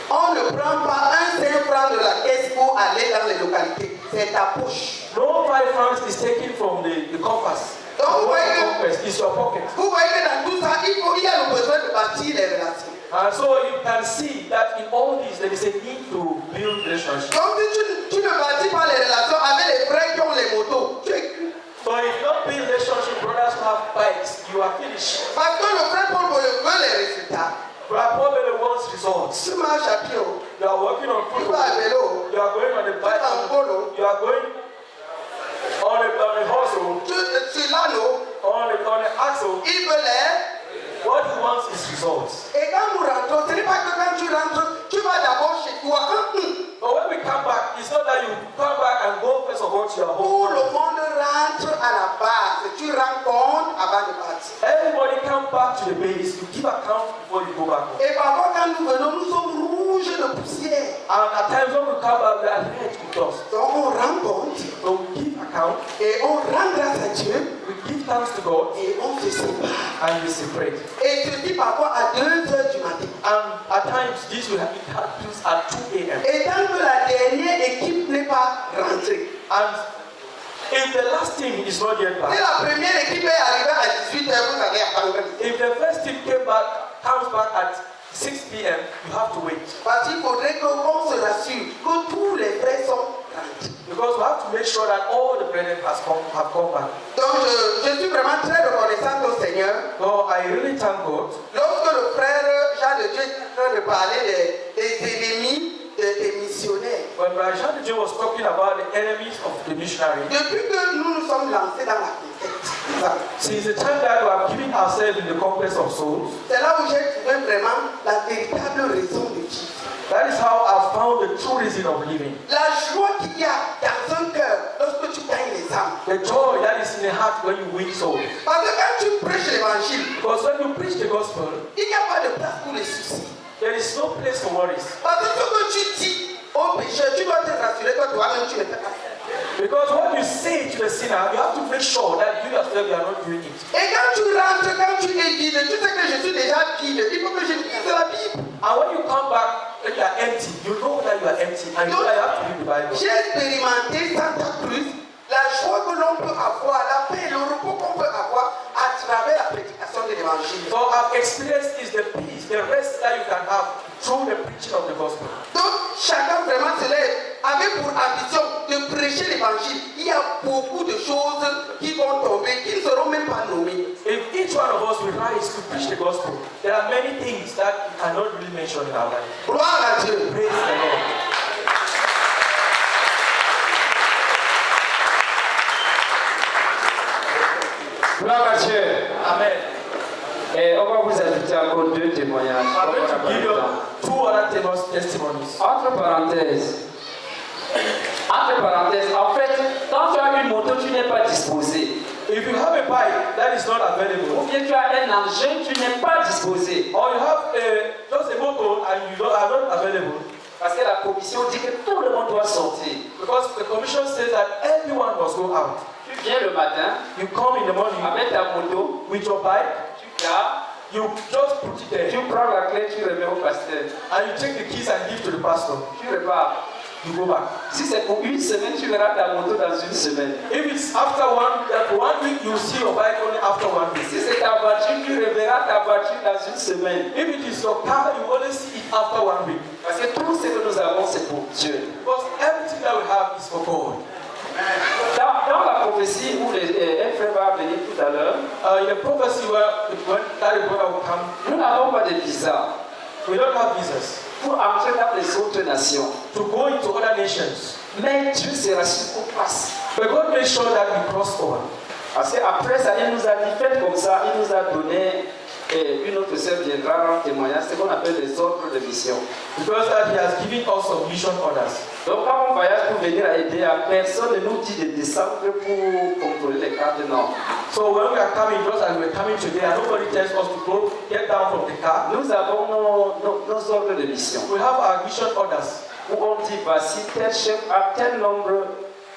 On ne prend pas un seul franc de la caisse pour aller dans les localités. C'est ta poche. No 5 francs is taken from the coffers. Donc vous voyez que, conquest is your pocket. vous voyez que dans tout ça, il y a le besoin de bâtir les relations. And so you can see that in all this there is a need to build relationships. Donc si tu ne bâtis pas les relations avec les frères qui ont les motos, tu es cuit. So if you don't build relationship, brothers who have bikes, you are finished. Parce que le frère Paul veut les résultats. Brother Paul really wants results. Tu marches à pied, You are working on tu foot. vas à vélo, You are going on a tu bike. vas en polo, You are going on a hustle, tu l'anneau, on an axle. il veut les. What he wants is results. Et quand nous rentrons, ce n'est pas que quand tu rentres, tu vas d'abord chez toi. But when we come back, it's not that you come back and go first of all to your Tout home. le monde rentre à la base. Tu rends compte avant de partir. Everybody come back to the base. You give account before you go back home. Et parfois, quand nous venons, nous sommes rouges de poussière. And at times when we come back, we are red with dust. Donc on rend compte So we give account, et on rend grâce à Dieu we give thanks to God, et on se sépare. and we separate. Et tu dis parfois à 2h du matin. And at times this will happen at 2 a.m. Et tant que la dernière équipe n'est pas rentrée. And if the last team is not yet Si back, la première équipe est arrivée à 18h, vous allez attendre. if the first team comes back at 6 p.m., you have to wait. Parce qu'il faudrait qu'on se rassure que tous les frères sont rentrés. Because we have to make sure that all the brethren have come back. Donc je suis vraiment très reconnaissant au Seigneur. So I really thank God. Lorsque le frère Jean de Dieu est en train de parler des ennemis des missionnaires, When Brother Jean was talking about the enemies of the missionary, depuis que nous nous sommes lancés dans la conquête, since the time that we have given ourselves in the conquest of souls, c'est là où j'ai trouvé vraiment la véritable raison de vivre. that is how I found the true reason of living. La joie qu'il y a dans un cœur lorsque tu gagnes les âmes. The joy that is in the heart when you win souls. Parce que quand tu prêches l'évangile, Because when you preach the gospel, il n'y a pas de place pour les soucis. there is no place for worries. Parce que ce que tu dis au pécheur, tu dois te rassurer que toi-même tu ne fais pas. Because what you say to the sinner, you have to make sure that you yourself you are not doing it. Et quand tu rentres, quand tu es guide, tu sais que je suis déjà guide. Il faut que je lise la Bible. And when you come back, when you are empty, you know that you are empty and you know that you have to read the Bible. J'ai expérimenté Santa Cruz, la joie que l'on peut avoir, la paix, le repos qu'on peut avoir à travers la prédication de l'évangile. So I've experienced is the peace, the rest that you can have through the preaching of the gospel. Donc, chacun vraiment se lève avec pour ambition de prêcher l'évangile. Il y a beaucoup de choses qui vont tomber, qui ne seront même pas nommées. If each one of us will rise to preach the gospel, there are many things that we cannot really mention in our life. Gloire à Dieu. Praise the Lord. Gloire à Dieu. Amen. Et on va vous ajouter encore 2 témoignages. I'm going to give you 2 other testimonies. Entre parenthèses, en fait, quand tu as une moto, tu n'es pas disposé. If you have a bike that is not Ou available, bien tu as un engin, tu n'es pas disposé. or you have just a motor and you are not available, Parce que la commission dit que tout le monde doit sortir. because the commission says that everyone must go out. Tu viens le matin, You come in the morning avec ta moto, with your bike, tu gardes, you just put it there, tu prends la clé, tu remets au pasteur. and you take the keys and give to the pastor. Tu repars. You go back. Si c'est pour une semaine, tu verras ta moto dans une semaine. If it's after one week, you see your bike only after 1 week. Si c'est ta voiture, tu reverras ta voiture dans une semaine. If it is your car, you only see it after 1 week. Parce que tout ce que nous avons, c'est pour Dieu. Because everything that we have is for God. Dans la prophétie où un frère va venir tout à l'heure, In the prophecy where that brother will come, nous n'avons pas de visa we don't have visas pour entrer dans les autres nations. to go into other nations. Mais Dieu sera sur qu'on passe. But God made sure that we cross over. Parce qu'après ça, il nous a dit, faites comme ça, il nous a donné, une autre sœur viendra rendre témoignage, ce qu'on appelle les ordres de mission. Because that He has given us some mission orders. Donc quand on voyage pour venir aider, personne ne nous dit de descendre pour contrôler les cartes, non. So when we are coming, just as we are coming today, and nobody tells us to go get down from the car, Nous avons nos ordres de mission. we have our mission orders. Où on dit, voici tel chef a tel nombre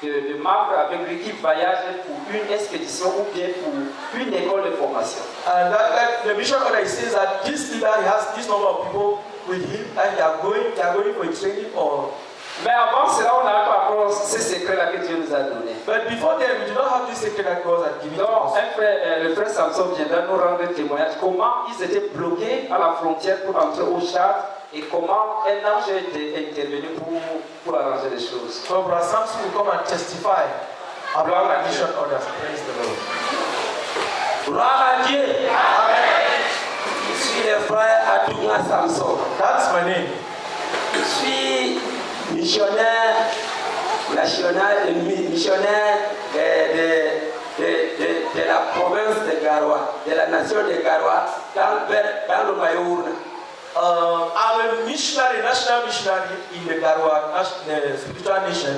de membres avec lui qui voyagent pour une expédition ou bien pour une école de formation. And that the mission order says that this leader he has this number of people with him, and they are going for a training or Mais avant cela, on n'avait pas encore ces secrets-là que Dieu nous a donnés. But before then, we do not have this secret that God had given to Donc, us. le frère Samson viendra nous rendre témoignage comment ils étaient bloqués à la frontière pour entrer au Tchad et comment un ange était intervenu pour arranger les choses. So Brother Samson will come and testify about the mission orders. Praise the Lord. Gloire à Dieu. Amen. Je suis le frère Adunga Samson. That's my name. Je suis missionnaire de la province de Garoua, de la nation de Garoua, dans le Mayourna. I'm a missionary, national missionary in the Garoua spiritual nation.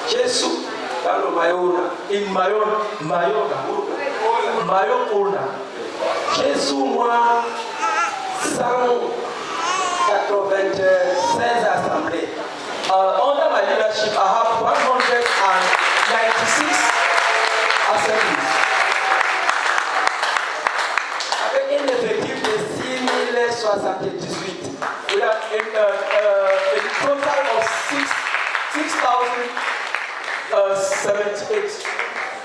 Jésus, dans le Mayourna. In Mayourna. Jésus, moi, 196 assemblées. Under my leadership, I have 196 assemblies. Avec un effectif de 6078. We have a total of 6,078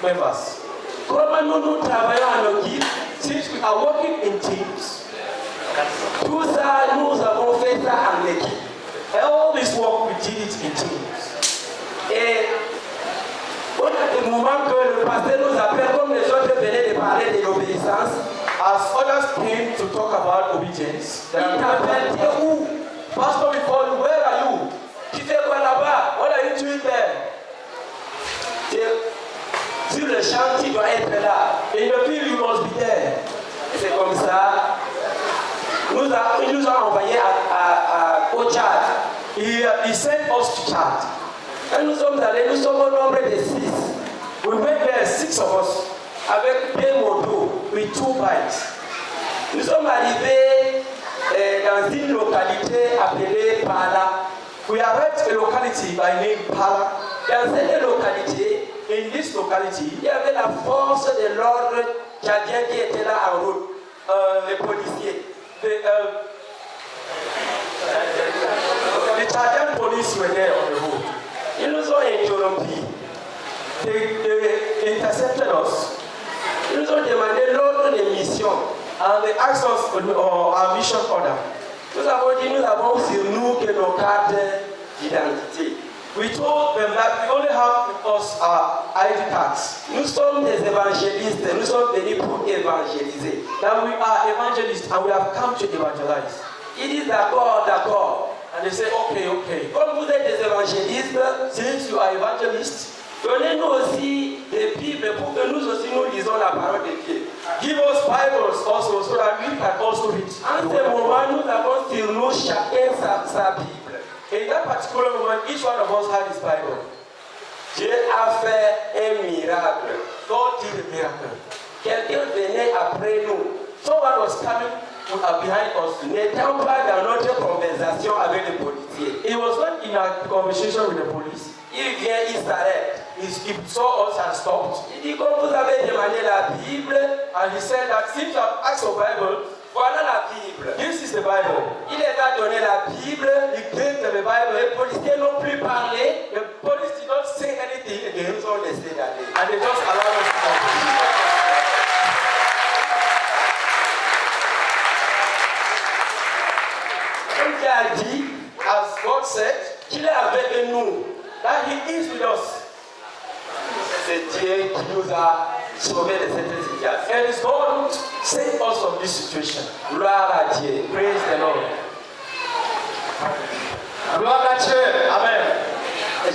members. Comment nous travaillons en équipe? Since we are working in teams, Tout ça, nous avons fait ça en équipe. all this work we did it in teams. Et on a des moments que le pasteur nous appelle, comme les autres venaient de parler de l'obéissance. As others came to talk about obedience, Il t'appelle, tu es où? Pastor, we call you, where are you? Tu fais quoi là-bas? What are you doing there? Sur le champ, tu dois être là. In the field, you must be there. C'est comme ça. Ils nous ont envoyés au Tchad. He sent us to Chad. Quand nous sommes allés, nous sommes au nombre de 6. We went there, 6 of us, Avec 2 motos. with 2 bikes. Nous sommes arrivés dans une localité appelée Pala. We arrived at a locality by name Pala. Dans cette localité, In this locality, il y avait la force de l'ordre tchadien qui était là en route. Les policiers. the Chadian police were there on the road. Ils nous ont interrompus. They intercepted us Ils nous ont demandé l'ordre de mission. and they asked us our mission order. Nous avons dit, nous avons sur nous que nos cartes d'identité. We told them that we only have with us our ID cards, Nous sommes des évangélistes, nous sommes venus pour évangéliser. that we are evangelists and we have come to evangelize. Ils disent d'accord, d'accord. And they say, okay, okay. Comme vous êtes des évangélistes, Since you are evangelists, donnez-nous aussi des Bibles pour que nous aussi nous lisons la parole de Dieu. give us Bibles also so that we can also read. En the ce word of moment, God. nous avons sur nous chacun sa Bible. In that particular moment, each one of us had his Bible. Dieu a fait un miracle. God did a miracle. Quelqu'un venait après nous. Someone was coming behind us. N'étant pas dans notre conversation avec les policiers. He was not in a conversation with the police. Il vient, il s'arrête. He saw us and stopped. Il dit, comme vous avez demandé la Bible, And he said that since you have asked for Bible, voilà la Bible. this is the Bible. Il les a donné la Bible. He gave them the Bible. Les policiers n'ont plus parlé. The police did not say anything Ils again, nous ont laissé d'aller. and they just allowed us to go. Comme Dieu a dit, As God said, qu'il est avec nous. that He is with us. C'est Dieu qui nous a sauvés de cette situation. And it's God who saved us from this situation. Gloire à Dieu. Praise the Lord. Gloire à Dieu. Amen.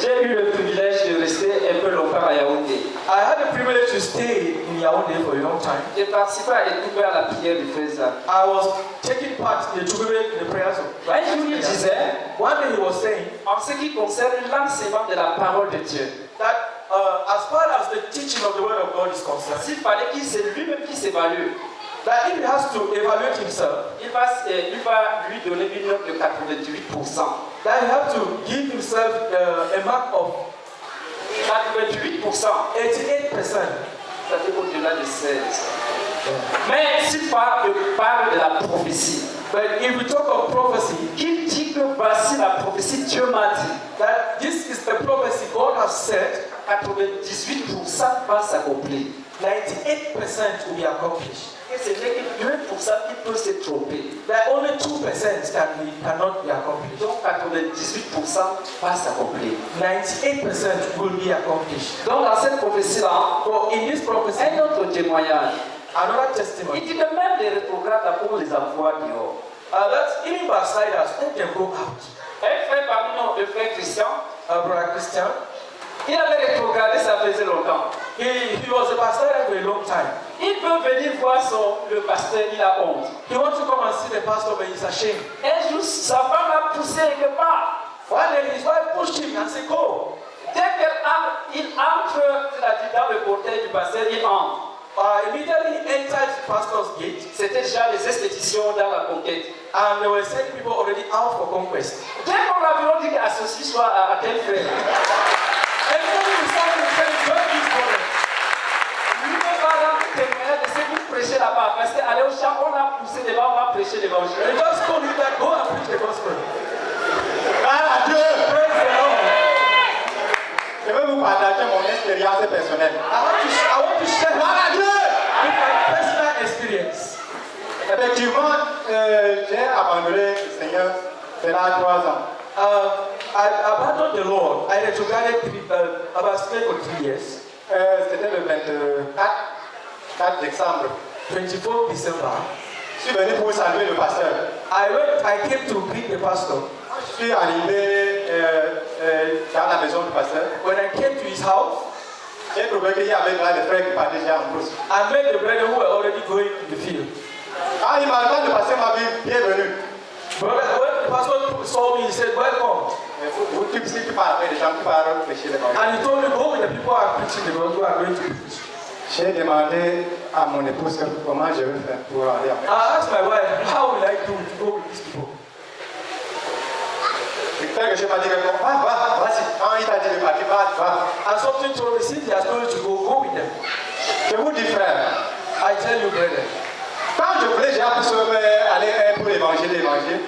J'ai eu le privilège de rester un peu longtemps à Yaoundé. I had the privilege to stay in Yaoundé for a long time. J'ai participé à écouter à la prière du frère Zach. I was taking part in the prayers of Un jour, il disait, One day he was saying en ce qui concerne l'enseignement de la parole de Dieu, that as far as the teaching of the word of God is concerned, s'il fallait qu'il c'est lui-même qui s'évalue, that if he has to evaluate himself, il va lui donner une note de 88%. that he has to give himself a mark of 88%, 88%. ça fait au-delà de 16. Mais s'il parle de la prophétie, But if we talk of prophecy, qu'il dit que voici la prophétie prophétie, Dieu m'a dit. that this is a prophecy God has said, 98% va s'accomplir. 98% will be accomplished. Et ce n'est que 2% qui peut se tromper. That only 2% cannot be accomplished. Donc 98% va s'accomplir. 98% will be accomplished. Donc dans cette prophétie-là, So in this prophecy, un autre témoignage. another Il testimony, dit que même les rétrogrades, pour les envoie dehors. that even backsliders, let them go out. Un frère parmi nous, le frère Christian, Brother Christian, il avait rétrogradé, ça faisait longtemps. he was a backslider for a long time. Il veut venir voir le pasteur, il a honte. He wants to come and see the pastor, but he's ashamed. Un jour, sa femme l'a poussé quelque part. One day his wife pushed him and said, go. Dès qu'il entre, c'est-à-dire dans le portail du pasteur, il entre. Immediately he entered the pastor's gate, C'était déjà les expéditions dans la conquête. and they were sending people already out for conquest. Dès qu'on l'a vu, on dit associe-toi à tel frère. Everybody was starting to say, "Join this brother." Lui ne va rendre témoignage de ce qu'il prêchait là-bas. Parce qu'aller au champ, on l'a poussé devant, on va prêcher They l'évangile. just told him that go and preach the gospel. Gloire à Dieu. Praise the Lord. Je vais vous partager mon expérience personnelle. I want to share Gloire à Dieu. with my personal experience. Effectivement, j'ai abandonné le Seigneur pendant 3 ans. I abandoned the Lord. I retrograded about 3 years. C'était le 24 décembre. 24 December. Je suis venu pour saluer le pasteur. I came to greet the pastor. Je suis arrivé dans la maison du pasteur. When I came to his house, J'ai trouvé qu'il y avait là des frères qui partaient déjà en brousse. I met the brethren who were already going in the field. Quand le pasteur m'a dit bienvenue. Brother, when the pastor saw me, he said, welcome. Si tu parles avec les gens qui parlent, prêcher l'évangile. And he told me, go with the people who are preaching the gospel, who are going to preach. J'ai demandé à mon épouse comment je vais faire pour aller avec. I asked my wife, how will I do to go with these people? Quelque chose m'a dit vas-y. Quand il t'a dit de partir, va. And something told me, since he has told you to go with them. Je vous dis, frère, I tell you, brother, quand je voulais déjà aller pour l'évangile,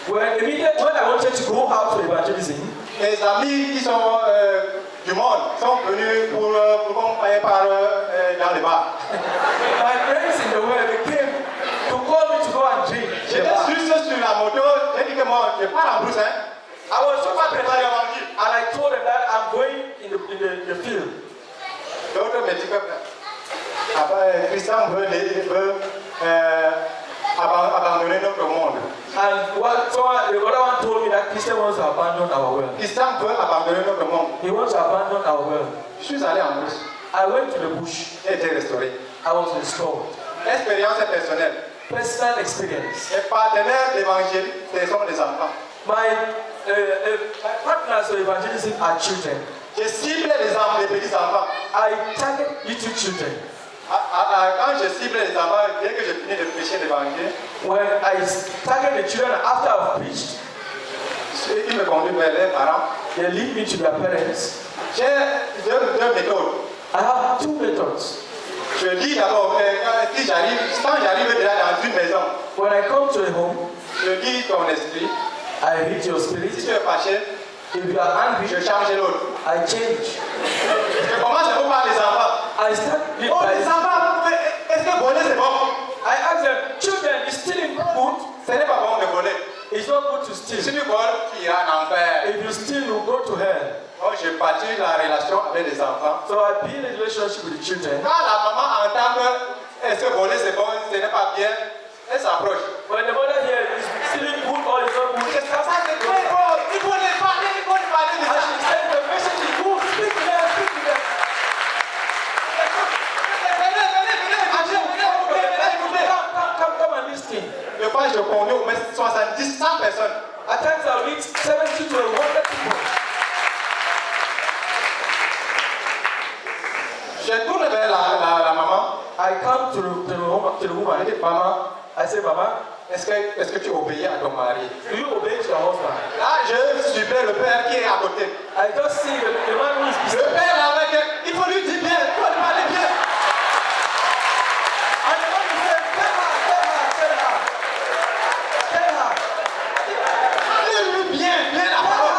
when I wanted to go out for evangelism, mes amis qui sont du monde sont venus pour m'accompagner dans les bars. my friends in the world, they came to call me to go and drink. J'étais juste sur la moto, j'ai dit que moi, je pars en brousse, I was so much prepared and I told them that I'm going in the field. L'autre me dit que Christian veut abandonner notre monde. And the other one told me that Christian wants to abandon our world. Christian veut abandonner notre monde. He wants to abandon our world. Je suis allé en brousse, I went to the bush. j'ai été restauré. I was restored. L'expérience est personnelle. Personal experience. Les partenaires d'évangile, ce sont les enfants. My partners for evangelism are children. Je cible les petits enfants. I target little children. Quand je cible les enfants, dès que je finis de prêcher l'évangile, When I target the children after I've preached, ils me conduisent vers leurs parents. they lead me to their parents. J'ai deux méthodes. I have 2 methods. Je dis d'abord, quand j'arrive déjà dans une maison, When I come to a home, je dis ton esprit. I read your Si spirit. tu es fâché, If you are angry, je change l'autre. I change. Je commence à vous parler des enfants. I start with Oh, les enfants, est-ce que voler c'est bon? I ask them, children, is stealing good? Ce n'est pas bon de voler. It's not good to Si steal. tu voles, tu iras en enfer. If you steal, you go to hell. Donc je bâtis la relation avec les enfants. So I build a relationship with the children. Quand la maman entend que est-ce que voler c'est bon, ce n'est pas bien, elle s'approche. When the mother here is stealing good or is not good, C'est ça, c'est très bon. Il faut les parler de and ça. she said the message is good, speak to them, speak to them. Come and listen. Le pas je conduis au moins 70, 100 personnes. At times I'll meet 70 to 100 people. Je tourne vers la maman. I come to the woman. Je dis, maman, I say, Mama, est-ce que tu obéis à ton mari? do you obey to your husband? Là, je suivais le père qui est à côté. I just see the man who is Le beside. père avec elle, il faut lui dire bien, il faut lui parler bien. And the man is saying, tell her. Parlez-lui bien, bien la parole.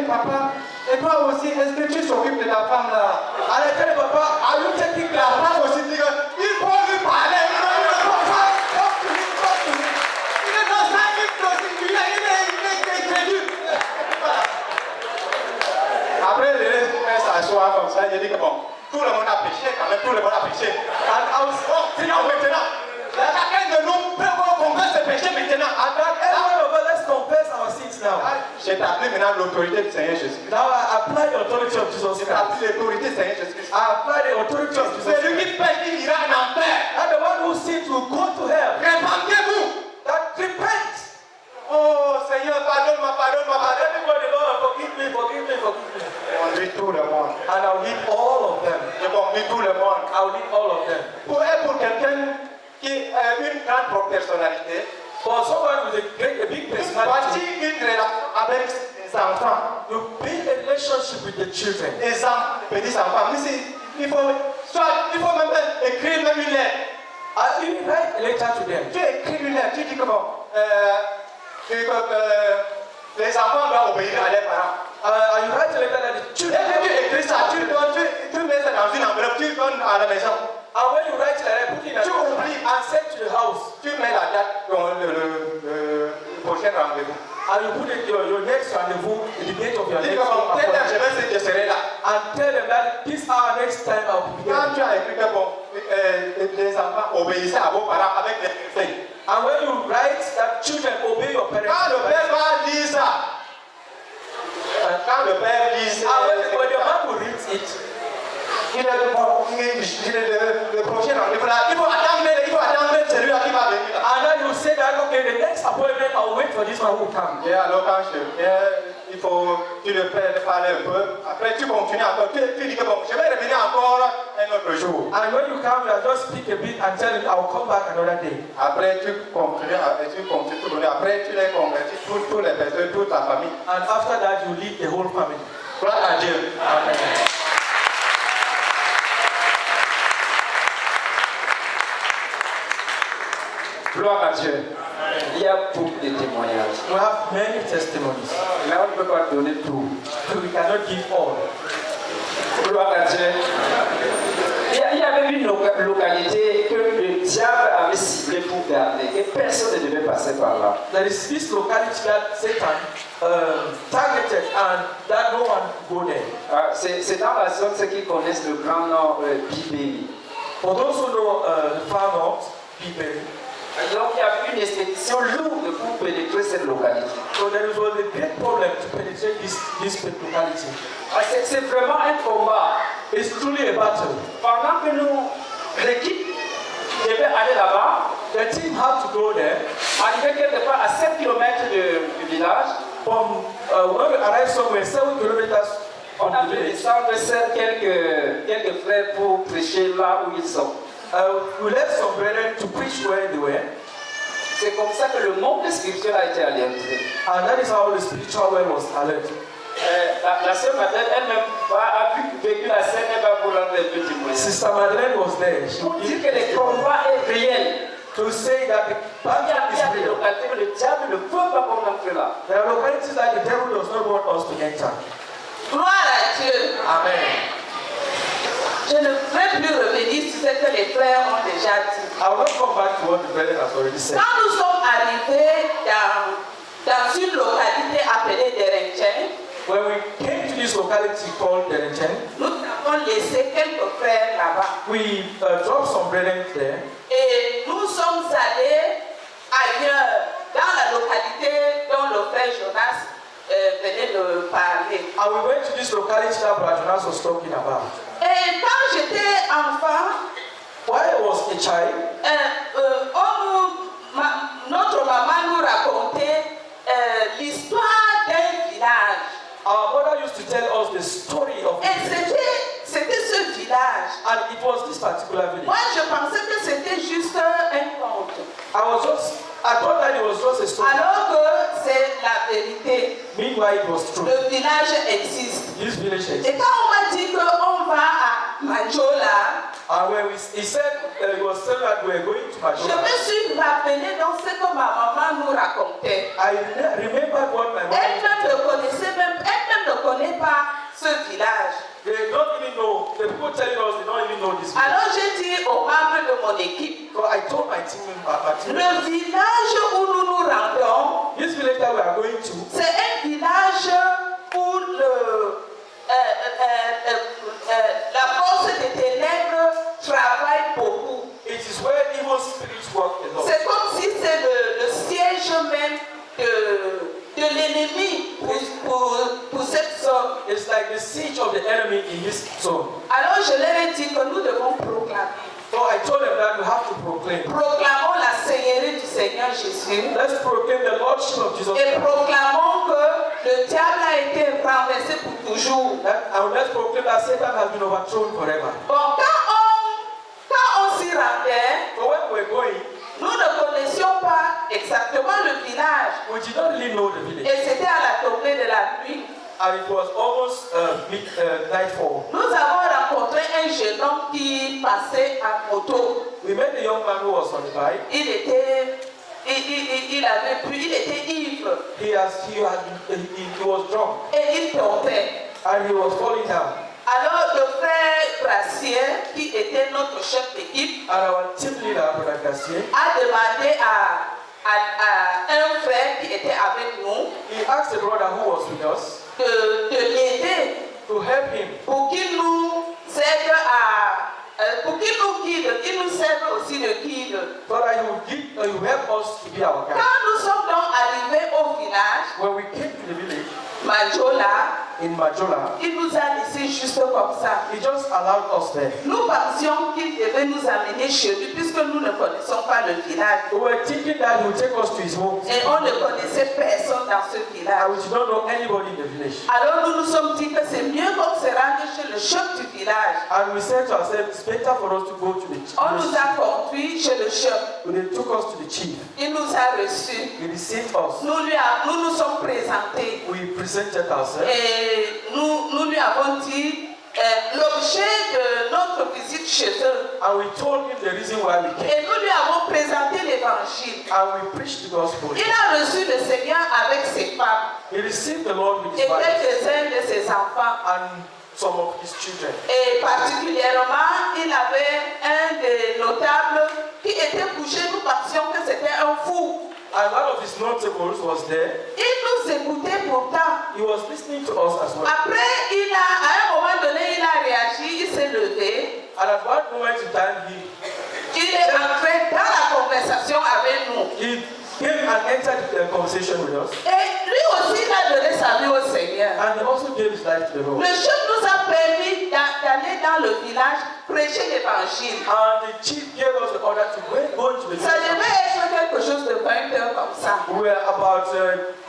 papa, et toi aussi, est-ce que tu s'occupes de ta femme là? Alors, quel papa, are you taking la femme aussi? Il faut lui parler. Après, le reste s'assoit comme ça, il dit que bon, tout le monde a péché, quand même, tout le monde a péché. Maintenant, chacun de nous peut confesser ses péchés maintenant. Let's confess our sins now. J'ai appelé maintenant l'autorité du Seigneur Jésus. Now I apply the authority of Jesus Christ. J'ai appelé l'autorité du Seigneur Jésus Christ. I apply the authority of Jesus Christ. Celui qui pêche, il ira en enfer. And the one who sins will go to hell. Répentez-vous. Repent. Oh Seigneur, pardonne-moi. Everybody, Lord, forgive me. On dit tout le monde. And I'll leave all of them. Je conduis tout le monde. I'll leave all of them. Pour quelqu'un qui a une grande personnalité, for someone with a big personality, une relation avec les enfants. You build a relationship with the children. Les petits enfants. Il faut même écrire même une lettre. You write a letter to them. Tu écris une lettre. Tu dis que bon, les enfants doivent obéir à leurs parents. You write a letter that the children. Tu écris ça, tu mets ça dans une enveloppe, tu donnes à la maison. And when you write a letter, put it in tu oublies and send to the house. Tu mets la date dans le prochain rendez-vous. And you put your next rendezvous, the date of your next rendezvous. Je serai là. And tell them that this hour next time I will be there. Quand tu as écrit que bon, les enfants obéissent à vos parents avec les faits. And when you write that children obey your parents. Quand le père va lire ça. Quand le père lit ça. When your man will read it. Il est le prochain rendez-vous là. Il faut attendre celui-là qui va venir. And then you say that okay, the next appointment I'll wait for this one who will come. Et alors quand il faut tu le fais parler un peu. Après tu continues encore. Tu dis que bon, je vais revenir encore un autre jour. And when you come, you just speak a bit and tell him I'll come back another day. Après tu continues tout le monde. Après tu les convertis tous les personnes, toute ta famille. And after that you lead the whole family. Gloire à Dieu. Amen. Gloire à Dieu. Il y a beaucoup de témoignages. We have many testimonies. Mais on ne peut pas donner tout. We cannot give all. Gloire à Dieu. Il y avait une localité que le diable avait ciblée pour garder, et personne ne devait passer par là. There is this locality that Satan targeted and that no one go there. C'est dans la zone, ceux qui connaissent le Grand Nord, Bibéry. For those who know the far north, Bibéry. Donc il y a eu une expédition lourde pour pénétrer cette localité. So there was a great problem to penetrate this locality. C'est vraiment un combat. It's truly a battle. Pendant que l'équipe devait aller là-bas, the team had to go there. Arrivé quelque part à 7 km du village. From when we arrived somewhere, 7 kilometers. On a fait descendre quelques frères pour prêcher là où ils sont. We left some brethren to preach where they were. C'est comme ça que le monde spirituel a été alerté. And that is how the spiritual world was alerted. La sœur Madeleine elle-même a vécu la scène, elle va vous rendre un peu témoignage. Sister Madeleine was there. Pour dire que le combat est réel. To say that the battle is real. Le diable ne veut pas qu'on entre là. There are localities that the devil does not want us to enter. Gloire à Dieu. Amen. Je ne vais plus revenir sur ce que les frères ont déjà dit. I will not come back to what the brethren has already said. Quand nous sommes arrivés dans une localité appelée Derenchen, when we came to this locality called Derenchen, nous avons laissé quelques frères là-bas. We dropped some brethren there. Et nous sommes allés ailleurs, dans la localité dont le frère Jonas venait de parler. And we went to this locality that Brother Jonas was talking about. Et quand j'étais enfant, while I was a child, notre maman nous racontait l'histoire d'un village. Our mother used to tell us the story of Et c'était ce village. And it was this particular village. Moi, je pensais que c'était juste un conte. I thought that it was just a story. Alors que c'est la vérité. Meanwhile, it was true. Le village existe. This village exists. Et quand on m'a dit qu'on va à Majola, and when he said it was said that we were going to Majola, je me suis rappelé dans ce que ma maman nous racontait. I remembered what my mother Elle ne connaissait ce village. They don't even know. The people telling us they don't even know this village. Alors j'ai dit aux membres de mon équipe, So I told my team, le village où nous nous rendons, this village that we are going to, c'est un village où la force des ténèbres travaille beaucoup. it is where evil spirits work a lot. C'est comme si c'est le siège même de l'ennemi pour cette zone. It's like the siege of the enemy in this zone. Alors je leur ai dit que nous devons proclamer. So I told them that we have to proclaim. Proclamons la Seigneurie du Seigneur Jésus. Let's proclaim the Lordship of Jesus Et Christ. proclamons que le diable a été renversé pour toujours. And let's proclaim that Satan has been overthrown forever. Bon, quand on s'y rendait, So when we're going, nous ne connaissions pas exactement le village. we did not really know the village. Et c'était à la tombée de la nuit. And it was almost nightfall. Nous avons rencontré un jeune homme qui passait en moto. We met a young man who was on the bike. Il était ivre He was drunk et il tombait. and he was falling down. Alors le frère Brassier, qui était notre chef d'équipe, And our team leader, Brother Gassier, a demandé à un frère qui était avec nous he asked the brother who was with us de l'aider to help him, pour qu'il nous aide pour qu'il nous guide, qu'il nous serve aussi de guide. so that he will help us to be our guide. Quand nous sommes donc arrivés au village, When we came to the village Majola, in Majola, il nous a laissés juste comme ça. he just allowed us there. Nous pensions qu'il devait nous amener chez lui puisque nous ne connaissons pas le village. We were thinking that he would take us to his home. Et on ne connaissait personne dans ce And village. we did not know anybody in the village. Alors nous nous sommes dit que c'est mieux qu'on se rende chez le chef du village. And we said to ourselves, it's better for us to go to the On nous chief. a conduits chez le chef. They took us to the chief. Il nous a reçus. He received us. Nous nous sommes présentés. We presented ourselves. Et nous lui avons dit l'objet de notre visite chez eux. And we told him the reason why we came. Et nous lui avons présenté l'évangile. And we preached the gospel. Il a reçu le Seigneur avec ses femmes He received the Lord with et his wife quelques-uns de ses enfants. and some of his children. Et particulièrement, il avait un des notables qui était couché. Nous pensions que c'était un fou. And one of his notables was there. Il nous écoutait pourtant. He was listening to us as well. Après, à un moment donné, il a réagi, il s'est levé. And at one moment in time, Il est entré dans la conversation avec nous. he came and entered the conversation with us. Et lui aussi, il a donné sa vie au Seigneur. And he also gave his life to the Lord. Le chef nous a permis d'aller dans le village prêcher l'évangile. And the chief gave us the order to go into the Ça village. devait être quelque chose de 20 heures comme ça. We were about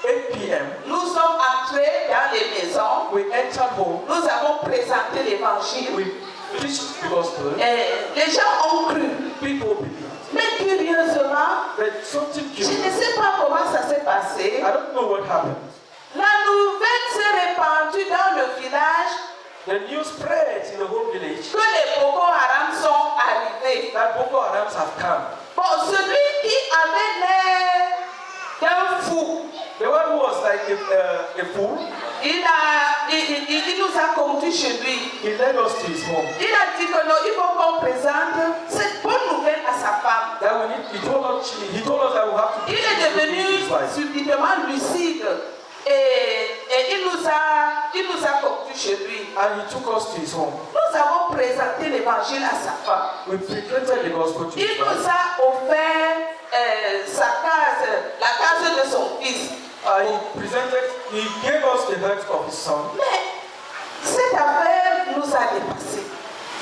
8 p.m. Nous sommes entrés dans les maisons. We entered home. Nous avons présenté l'évangile. We preached the gospel. Et les gens ont cru. People believed. Mais curieusement, But something je ne curious. sais pas comment ça s'est passé. I don't know what happened. La nouvelle s'est répandue dans le village The news spread in the whole village que les Boko Haram sont arrivés. that Boko Harams have come. Bon, celui qui avait l'air d'un fou, The one who was like a fool, il nous a conduits chez lui. he led us to his home. Il a dit que non, il faut qu'on présente cette bonne nouvelle à sa femme. That we need, he told us that we have to Il preach est the gospel to devenu his wife. subitement lucide et il nous a conduits chez lui. And he took us to his home. Nous avons présenté l'évangile à sa femme. We presented the gospel to his Il nous wife. a offert sa case, la case de son fils. He gave us the heart of his son. Mais cette affaire nous a dépassés.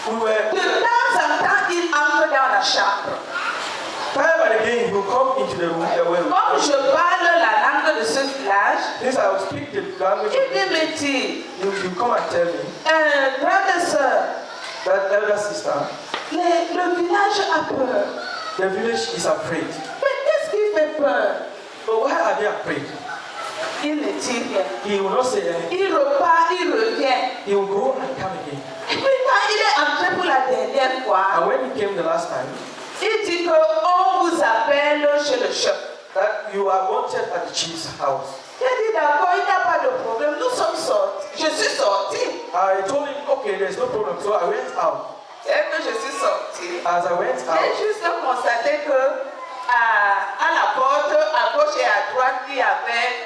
We were, De temps en temps, il entre dans la chambre. time and again, he will come into the room. Comme je parle la langue de ce village, Since I will speak the language il of vient the me dire, he will come and tell me frère et sœur, that elder sister, le village a peur. the village is afraid. Mais qu'est-ce qui fait peur? But why are they afraid? Il ne dit rien. He will not say anything. Il repart, il revient. He will go and come again. Et puis quand il est entré pour la dernière fois, And when he came the last time, il dit qu'on vous appelle chez le chef. that you are wanted at the chief's house. J'ai dit d'accord, il n'y a pas de problème. Nous sommes sortis. Je je suis sortie. I told him, okay, there's no problem. So I went out. Dès que je suis sortie, As I went j'ai out, juste constaté que à la porte, à gauche et à droite, il y avait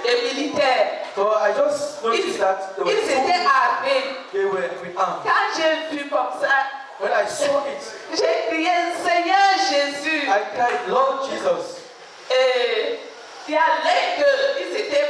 des militaires. so I just noticed that there were Ils étaient armés. they were with arms. Quand j'ai vu comme ça, When I saw it, j'ai crié Seigneur Jésus. I cried, Lord Jesus. Et il y a l'un d'eux, ils étaient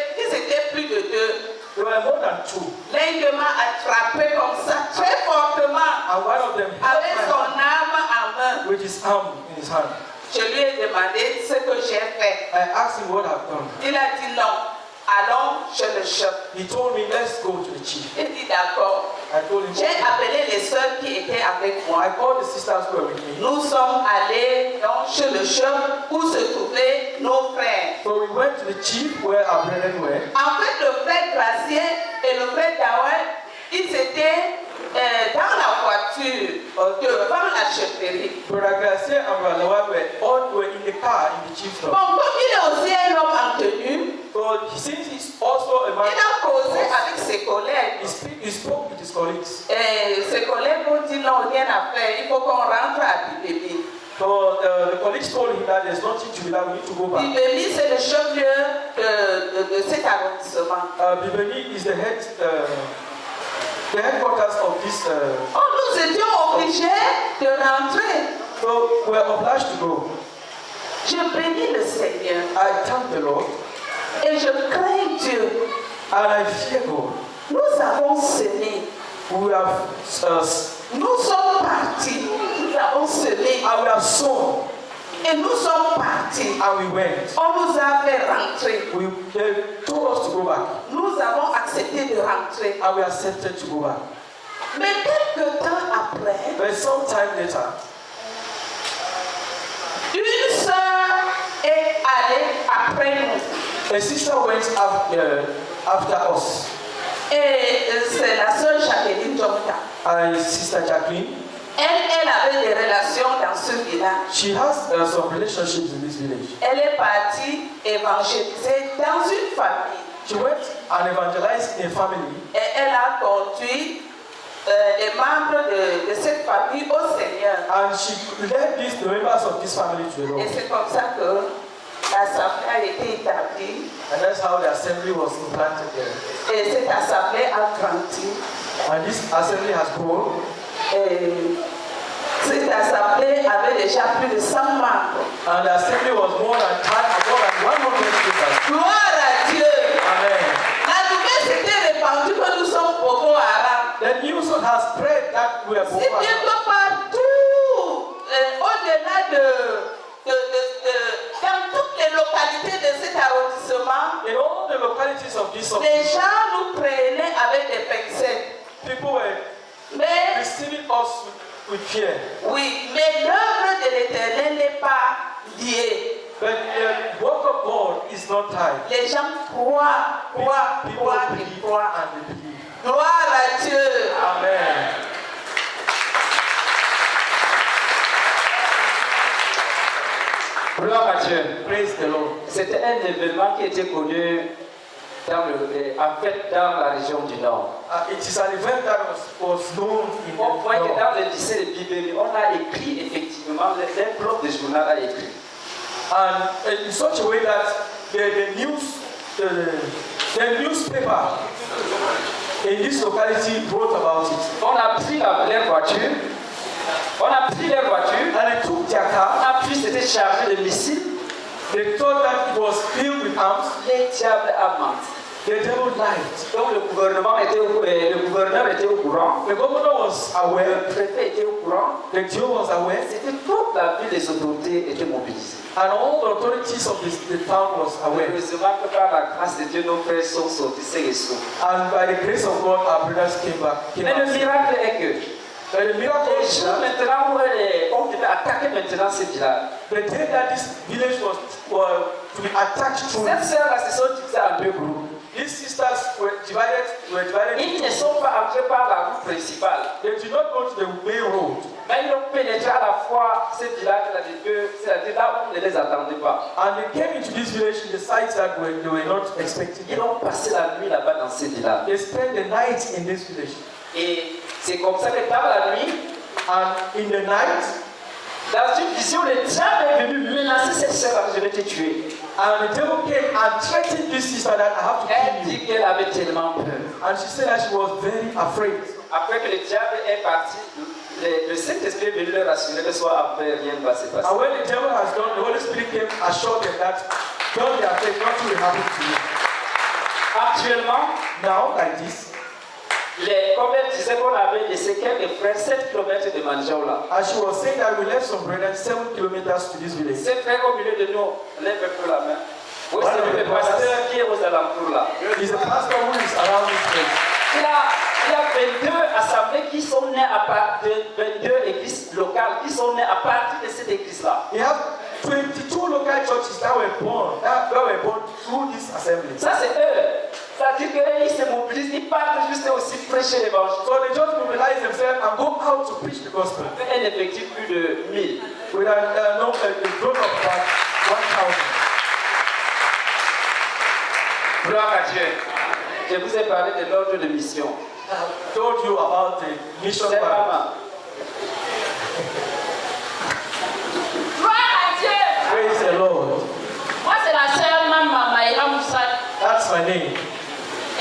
plus de deux. There were more than two. L'un d'eux m'a attrapé comme ça, très fortement, And one of them avec held son my hand arme en main. with his arm in his hand. Je lui ai demandé ce que j'ai fait. I asked him what I've done. Il a dit non. Allons chez le chef. He told me, let's go to the chief. Il dit d'accord. I told him, J'ai okay. appelé les sœurs qui étaient avec I moi. called the sisters who were with me. Nous sommes allés donc chez le chef où se trouvaient nos frères. So we went to the chief where our brethren were. En fait, le frère Gracien et le frère Dawel, ils étaient dans la voiture devant la chefferie. Brother Garcia and Brother Lawal were in the car in the chief's Bon, lodge. comme il est aussi un homme en tenue, So since he's also a man, il a causé avec ses collègues. he spoke with his colleagues. Et ses collègues ont dit non, rien à faire, il faut qu'on rentre à Bibébi. So the colleagues told him that there's nothing to be done, we need to go back. Bibébi, c'est le chef-lieu de cet arrondissement. Bibeni is the headquarters of this. Oh, nous étions obligés de rentrer. So we're obliged to go. Je bénis le Seigneur I thank the Lord et je crains Dieu. and I fear God. Nous avons semé. We have Nous sommes partis. Nous avons semé. and we have sown Et nous sommes partis. and we went. On nous a fait rentrer. They told us to go back Nous avons accepté de rentrer. and we accepted to go back. Mais quelques temps après, But some time later, une sœur est allée après nous. a sister went after us. Et c'est la sœur Jacqueline Jomta. And Sister Jacqueline, Elle avait des relations dans ce village. she has some relationships in this village. Elle est partie évangéliser dans une famille. She went and evangelized in a family, Et elle a conduit les membres de cette famille au Seigneur. and she led the members of this family to the Et Lord. c'est comme ça que l'assemblée a été établie. And that's how the assembly was implanted there. Et cette assemblée a grandi. And this assembly has grown. Et cette assemblée avait déjà plus de 100 membres. And the assembly was more than 100 members. Gloire à Dieu. Amen. La nouvelle s'était répandue que nous sommes Boko Haram. The news has spread that we are Si Boko bien Haram. que partout, au-delà dans toutes les localités de cet arrondissement, In all the localities of this les gens nous prenaient avec des pincettes. people were Mais, receiving us with fear. oui, mais l'œuvre de l'Éternel n'est pas liée. But the work of God is not tied. Les gens croient People et believe croient. and they believe. Gloire à Dieu. Amen. Gloire à Dieu. Praise the Lord. C'était un événement qui était connu dans la région du Nord. It is an event that was known in the Au point que North. dans le lycée de Bibéli, on a écrit effectivement, un bloc de journal a écrit. And in such a way that the newspaper in this locality wrote about it. On a pris leur voiture, and And they took their on car. a pris, c'était chargé de missiles, They thought that it was filled with arms. les diables a menti. The devil lied. Donc le gouverneur était au courant, The governor was aware. le préfet était au courant, The Jew was aware. c'était toute la ville, les autorités étaient mobilisées. And all the authorities of the town was aware. Heureusement que par la grâce de Dieu, nos frères sont sortis sains et saufs. And by the grace of God, our brothers came back. Mais le miracle est que But the miracle les is jours that maintenant où on devait attaquer maintenant ce village, the day that this village was to be attacked through, ces sœurs-là se sont divisées en deux groupes. these sisters were divided. Ils ne sont sont pas entrés par la route principale. They did not go to the main road. Mais ils ont pénétré à la fois ce village-là des deux, c'est-à-dire là où on ne les attendait pas. And they came into this village in the sites that they were not expecting. Ils ont passé la nuit là-bas dans ce village. They spent the night in this village. Et c'est comme ça que dans la nuit, And in the night, dans une vision, le diable est venu menacer cette sœur, je vais te tuer. and the devil came and threatened this sister that I have to Elle kill you. dit qu'elle avait tellement peur. And she said that she was very afraid. Après que le diable est parti, le Saint-Esprit est venu leur rassurer que soit en paix, rien ne va se passer. And when the devil has gone, the Holy Spirit came assured them that don't be afraid, nothing will happen to you. Actuellement, Now, like this, comme elle disait qu'on avait laissé quelques frères 7 km de Manjaoula. as she was saying that we left some brethren 7 kilometers to this village. Ces frères au milieu de nous, lève un peu la main. Oui, c'est le pasteur qui est aux alentours là. He's a pastor who is around this place. Il y a 22 assemblées qui sont nées à partir de 22 églises locales qui sont nées à partir de cette église-là. We have 22 local churches that were born through this assembly. Ça, c'est eux. C'est-à-dire qu'ils se mobilisent, ils partent juste aussi prêcher l'évangile. So they just mobilize themselves and go out to preach the gospel. Un effectif plus de 1000. With a growth of about 1,000. Gloire à Dieu. Je vous ai parlé de l'ordre de mission. I told you about the mission. C'est maman. Gloire à Dieu. Praise the Lord. Moi, c'est la sœur Maman Maïra Moussa. That's my name.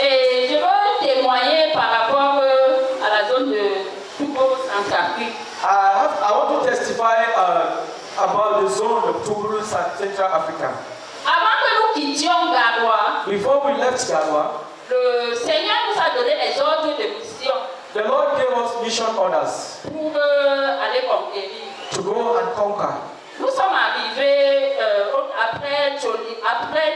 Et je veux témoigner par rapport à la zone de Togo, Centrafrique. I want to testify about the zone of Togo, Central Africa. Avant que nous quittions Garoua, Before we left Garoua, le Seigneur nous a donné les ordres de mission the Lord gave us mission orders pour aller conquérir. to go and conquer. Nous sommes arrivés après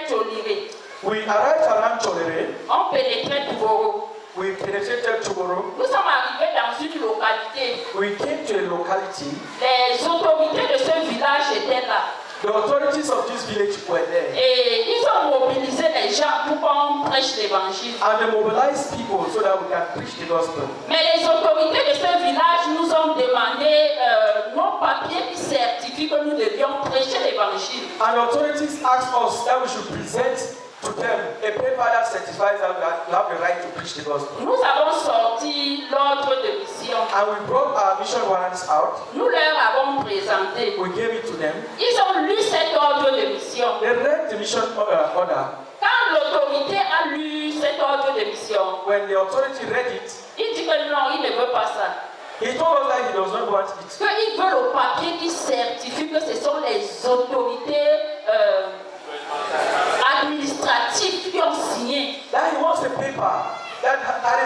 Toliré. We arrived around Cholere. On pénétrait Touboro. We penetrated Togoro. Nous sommes arrivés dans une localité. We came to a locality. Les autorités de ce village étaient là. The authorities of this village were there. Et ils ont mobilisé les gens pour qu'on prêche l'évangile. And they mobilized people so that we can preach the gospel. Mais les autorités de ce village nous ont demandé nos papiers qui certifient que nous devions prêcher l'évangile. And the authorities asked us that we should present to them a paper that certifies that we have the right to preach the gospel. Nous avons sorti l'ordre de mission. And we brought our mission warrants out. Nous leur avons présenté. We gave it to them. Ils ont lu cet ordre de mission. They read the mission order. Quand l'autorité a lu cet ordre de mission, When the authority read it, il dit que non, il ne veut pas ça. he told us that he does not want it. Qu'il veut le papier qui certifie que ce sont les autorités administratives qui ont signé. That he wants a paper that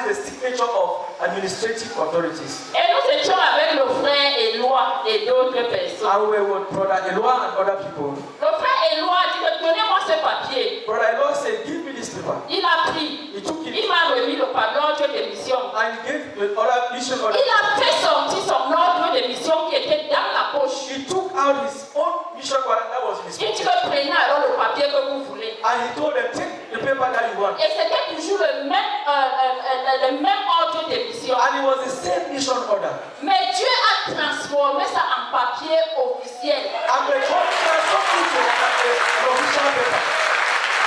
is the signature of administrative authorities. Et nous étions avec le frère Éloi et d'autres personnes. And we were with Brother Eloi and other people. Le frère Éloi a dit que donnez-moi ce papier. Brother Eloi said, give me this paper. Il a pris. He took it Il m'a remis l'ordre de mission. and he gave the other mission order. Il a fait sortir son ordre de mission qui était dans la poche. He took out his own mission warrant that was in his Il dit pocket. que prenez alors le papier que vous voulez. And he told them, take the paper that you want. Et c'était toujours le même ordre de mission. And it was the same mission order. Mais Dieu a transformé ça en papier officiel. And they transformed it to an official paper.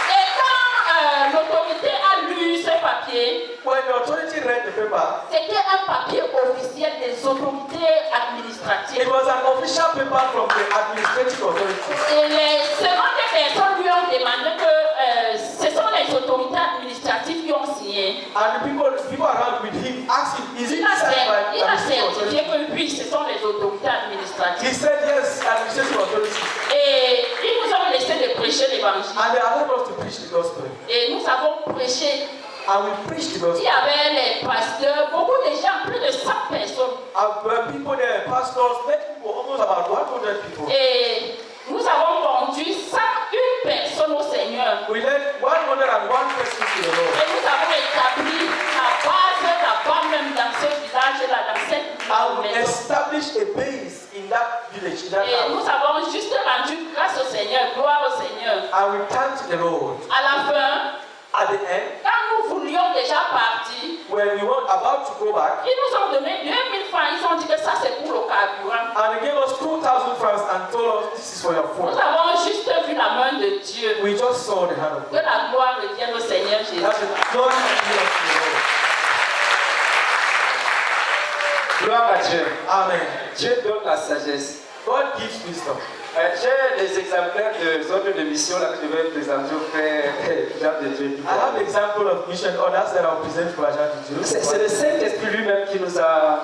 Et quand l'autorité a lu ce papier, When the authority read the paper, c'était un papier officiel des autorités it administratives. was an official paper from the administrative authorities. Et les secondes personnes lui ont demandé que ce sont les autorités administratives qui ont signé. And the people around with him asked him, is it Il a signed by certifié administrative authorities? que oui, ce sont les autorités He administratives. said, yes, administrative authorities. Et ils nous ont laissé de prêcher l'évangile. And they allowed us to preach the gospel. Et nous avons prêché. And we preached the Il gospel. y avait les pasteurs, beaucoup de gens, plus de 100 personnes. People there, pastors, met people, almost about 100 people. Et nous avons conduit 101 personnes au Seigneur. We led 101 persons to the Lord. Et nous avons établi la base là-bas même dans ce village-là, dans cette And we maison. established a base in that village, in that Et nous house. avons juste rendu grâce au Seigneur, gloire au Seigneur. And we thanked the Lord. À la fin, At the end, quand nous voulions déjà partir, when we were about to go back, Ils nous ont donné 2000 francs. Ils ont dit que ça c'est pour le carburant. and they gave us 2,000 francs and told us this is for your Nous phone. avons juste vu la main de Dieu. We just saw the hand of Que God. la gloire revienne au Seigneur Jésus. That's the glory be unto the Lord. Gloire à Dieu. Amen. Dieu donne la sagesse. God gives wisdom. J'ai des exemplaires de zones de mission là que je vais présenter au frère Jean de Dieu. I have example of mission orders that I'll present to Ajahn Tutu. C'est le Saint-Esprit lui-même qui nous a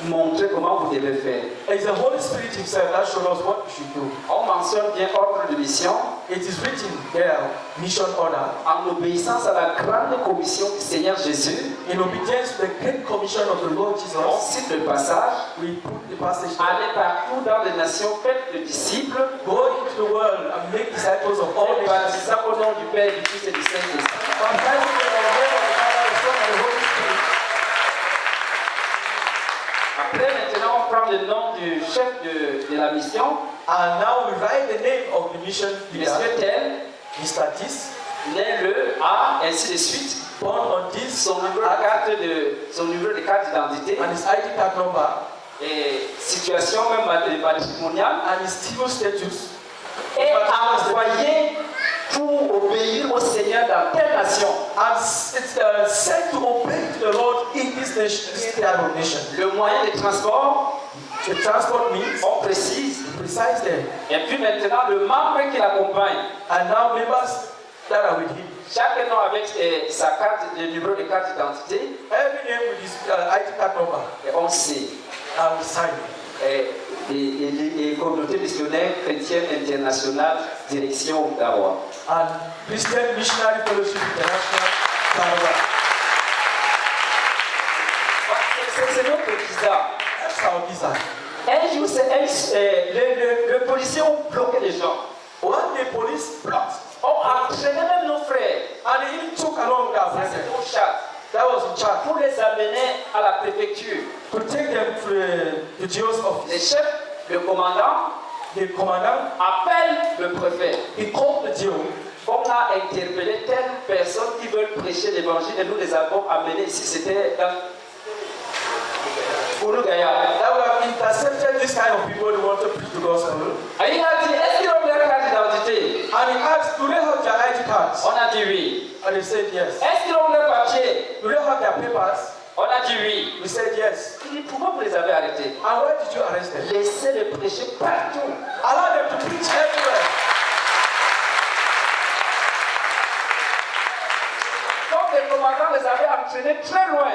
montré comment vous devez faire. It's the Holy Spirit Himself that showed us what we should do. On mentionne bien ordre de mission It is written there, mission order, en obéissance à la grande commission du Seigneur Jésus. in obedience to the great commission of the Lord On Jesus. cite le passage. We put the passage there. Allez partout dans les nations, faites de disciples, Go into the world and make disciples of all et nations, baptisant au nom du Père, du Fils et du Saint-Esprit. baptizing them in the name of the Father, the Son, and the Holy Spirit. Après, maintenant, on prend le nom du chef de la mission, And now we write the name of the mission leader, Monsieur Tel, Mr. Tis, né le A, ainsi de suite. born on this, Son numéro de carte d'identité and his ID card number, et situation même matrimoniale and his civil status, est envoyé pour obéir au Seigneur dans telle nation. and it's sent to obey to the Lord in this nation, this type of nation. Le moyen de transport, The transport means on précise. precise there. Et puis maintenant, le membre qui l'accompagne, And now members that are with him, chaque nom avec sa carte, le numéro de carte d'identité, every name with his ID card number, et on sait. and we sign. Et communauté missionnaire chrétienne internationale, direction Ottawa. And Christian Missionary Fellowship International, Canada. C'est notre visa. That's our visa. Un jour, le policier a bloqué les gens. One day, police blocked, On entraîné même nos frères. and they even took along with our Ça, brethren. c'était au chat. That was in charge Pour les amener à la préfecture. to take them to the GO's Le office. chef, le commandant, The commandant, appelle le préfet. he called the GO. On a interpellé telle personne qui veulent prêcher l'évangile et nous les avons amenés ici. C'était dans Urugaya. That would have intercepted this kind of people who want to preach the gospel. Et il a dit, est-ce qu'ils ont leur carte d'identité? And he asked, do they have their ID cards? On a dit oui. And they said yes. Est-ce qu'ils ont leur papier? Do they have their papers? On a dit oui. We said yes. Il dit, pourquoi vous les avez arrêtés? And why did you arrest them? Laissez-les prêcher partout. Allow them to preach everywhere. Donc les commandants les avaient entraînés très loin.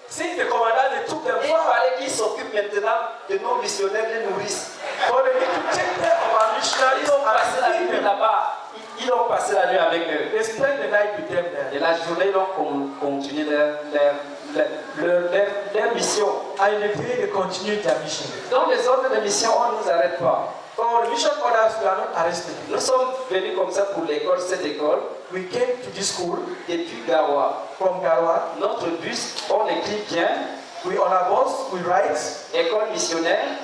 Since the commandant, they took them Il far. fallait qu'ils s'occupent maintenant de nos missionnaires, les nourrissent. But they need to take care of our missionaries Ils ont passé la and feed nuit them. là-bas. Ils ont passé la nuit avec eux. They spend the night with them there. Et la journée, ils ont continué leur mission. And in the day, they continue their mission. Dans les ordres de mission, on ne nous arrête pas. For the mission orders, we are not arrested. Nous sommes venus comme ça pour l'école, cette école, We came to this school depuis Gawa. from Garwa. Notre bus, on écrit bien, We on our bus, we write école missionnaire,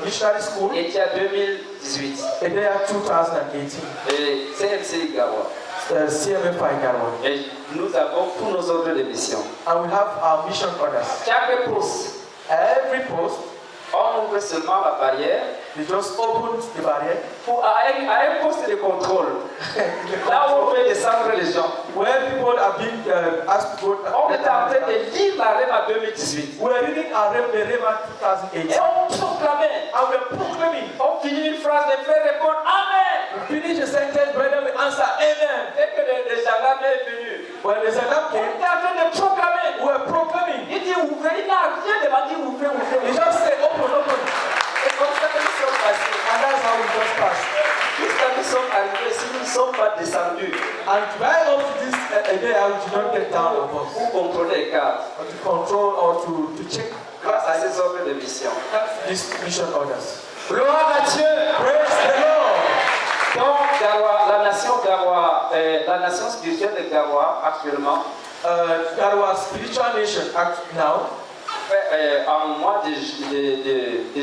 missionary school, était à 2018. and they are 2018. Et CMC Gawa. CMFI Garwa. Et nous avons tous nos ordres de mission. And we have our mission orders. Chaque poste, Every post, on ouvre seulement la barrière we just opened the barrier. à un poste de contrôle. Là où on fait descendre les gens. Where people are being asked to go. On est en train de lire la REMA 2018. We are reading our the Rema 2018. Et on proclamait. And we are proclaiming. On finit une phrase, les frères répondent Amen. We finish the sentence, brother, we answer Amen. Dès que les gendarmes est venu, When the Saddam on came, était en train de proclamer. we were proclaiming. Il dit ouvrez, il n'a rien demandé ouvrez, We ouvrez. just say open, open. C'est comme ça que nous sommes passés. And that's how we just passed. Jusqu'à nous sommes arrivés, si nous ne sommes pas descendus And right up to this day, I did not get down on bus. pour contrôler les cartes, Or to control or to check grâce à ces ordres de mission. these mission orders. Gloire à Dieu. Praise the Lord. Donc, Gawa, la nation spirituelle de Gawa, actuellement, That was spiritual nation act now. En mois de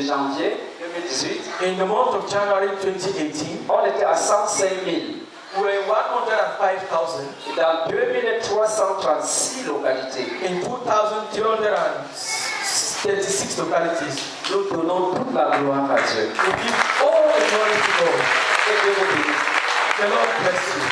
janvier 2018, In the month of January 2018, on était à 105 000. were 105,000. Dans 2336 localités, In 2,336 localities, nous donnons toute la gloire à Dieu. we give all the glory to God. Que Dieu vous bénisse. The Lord bless you.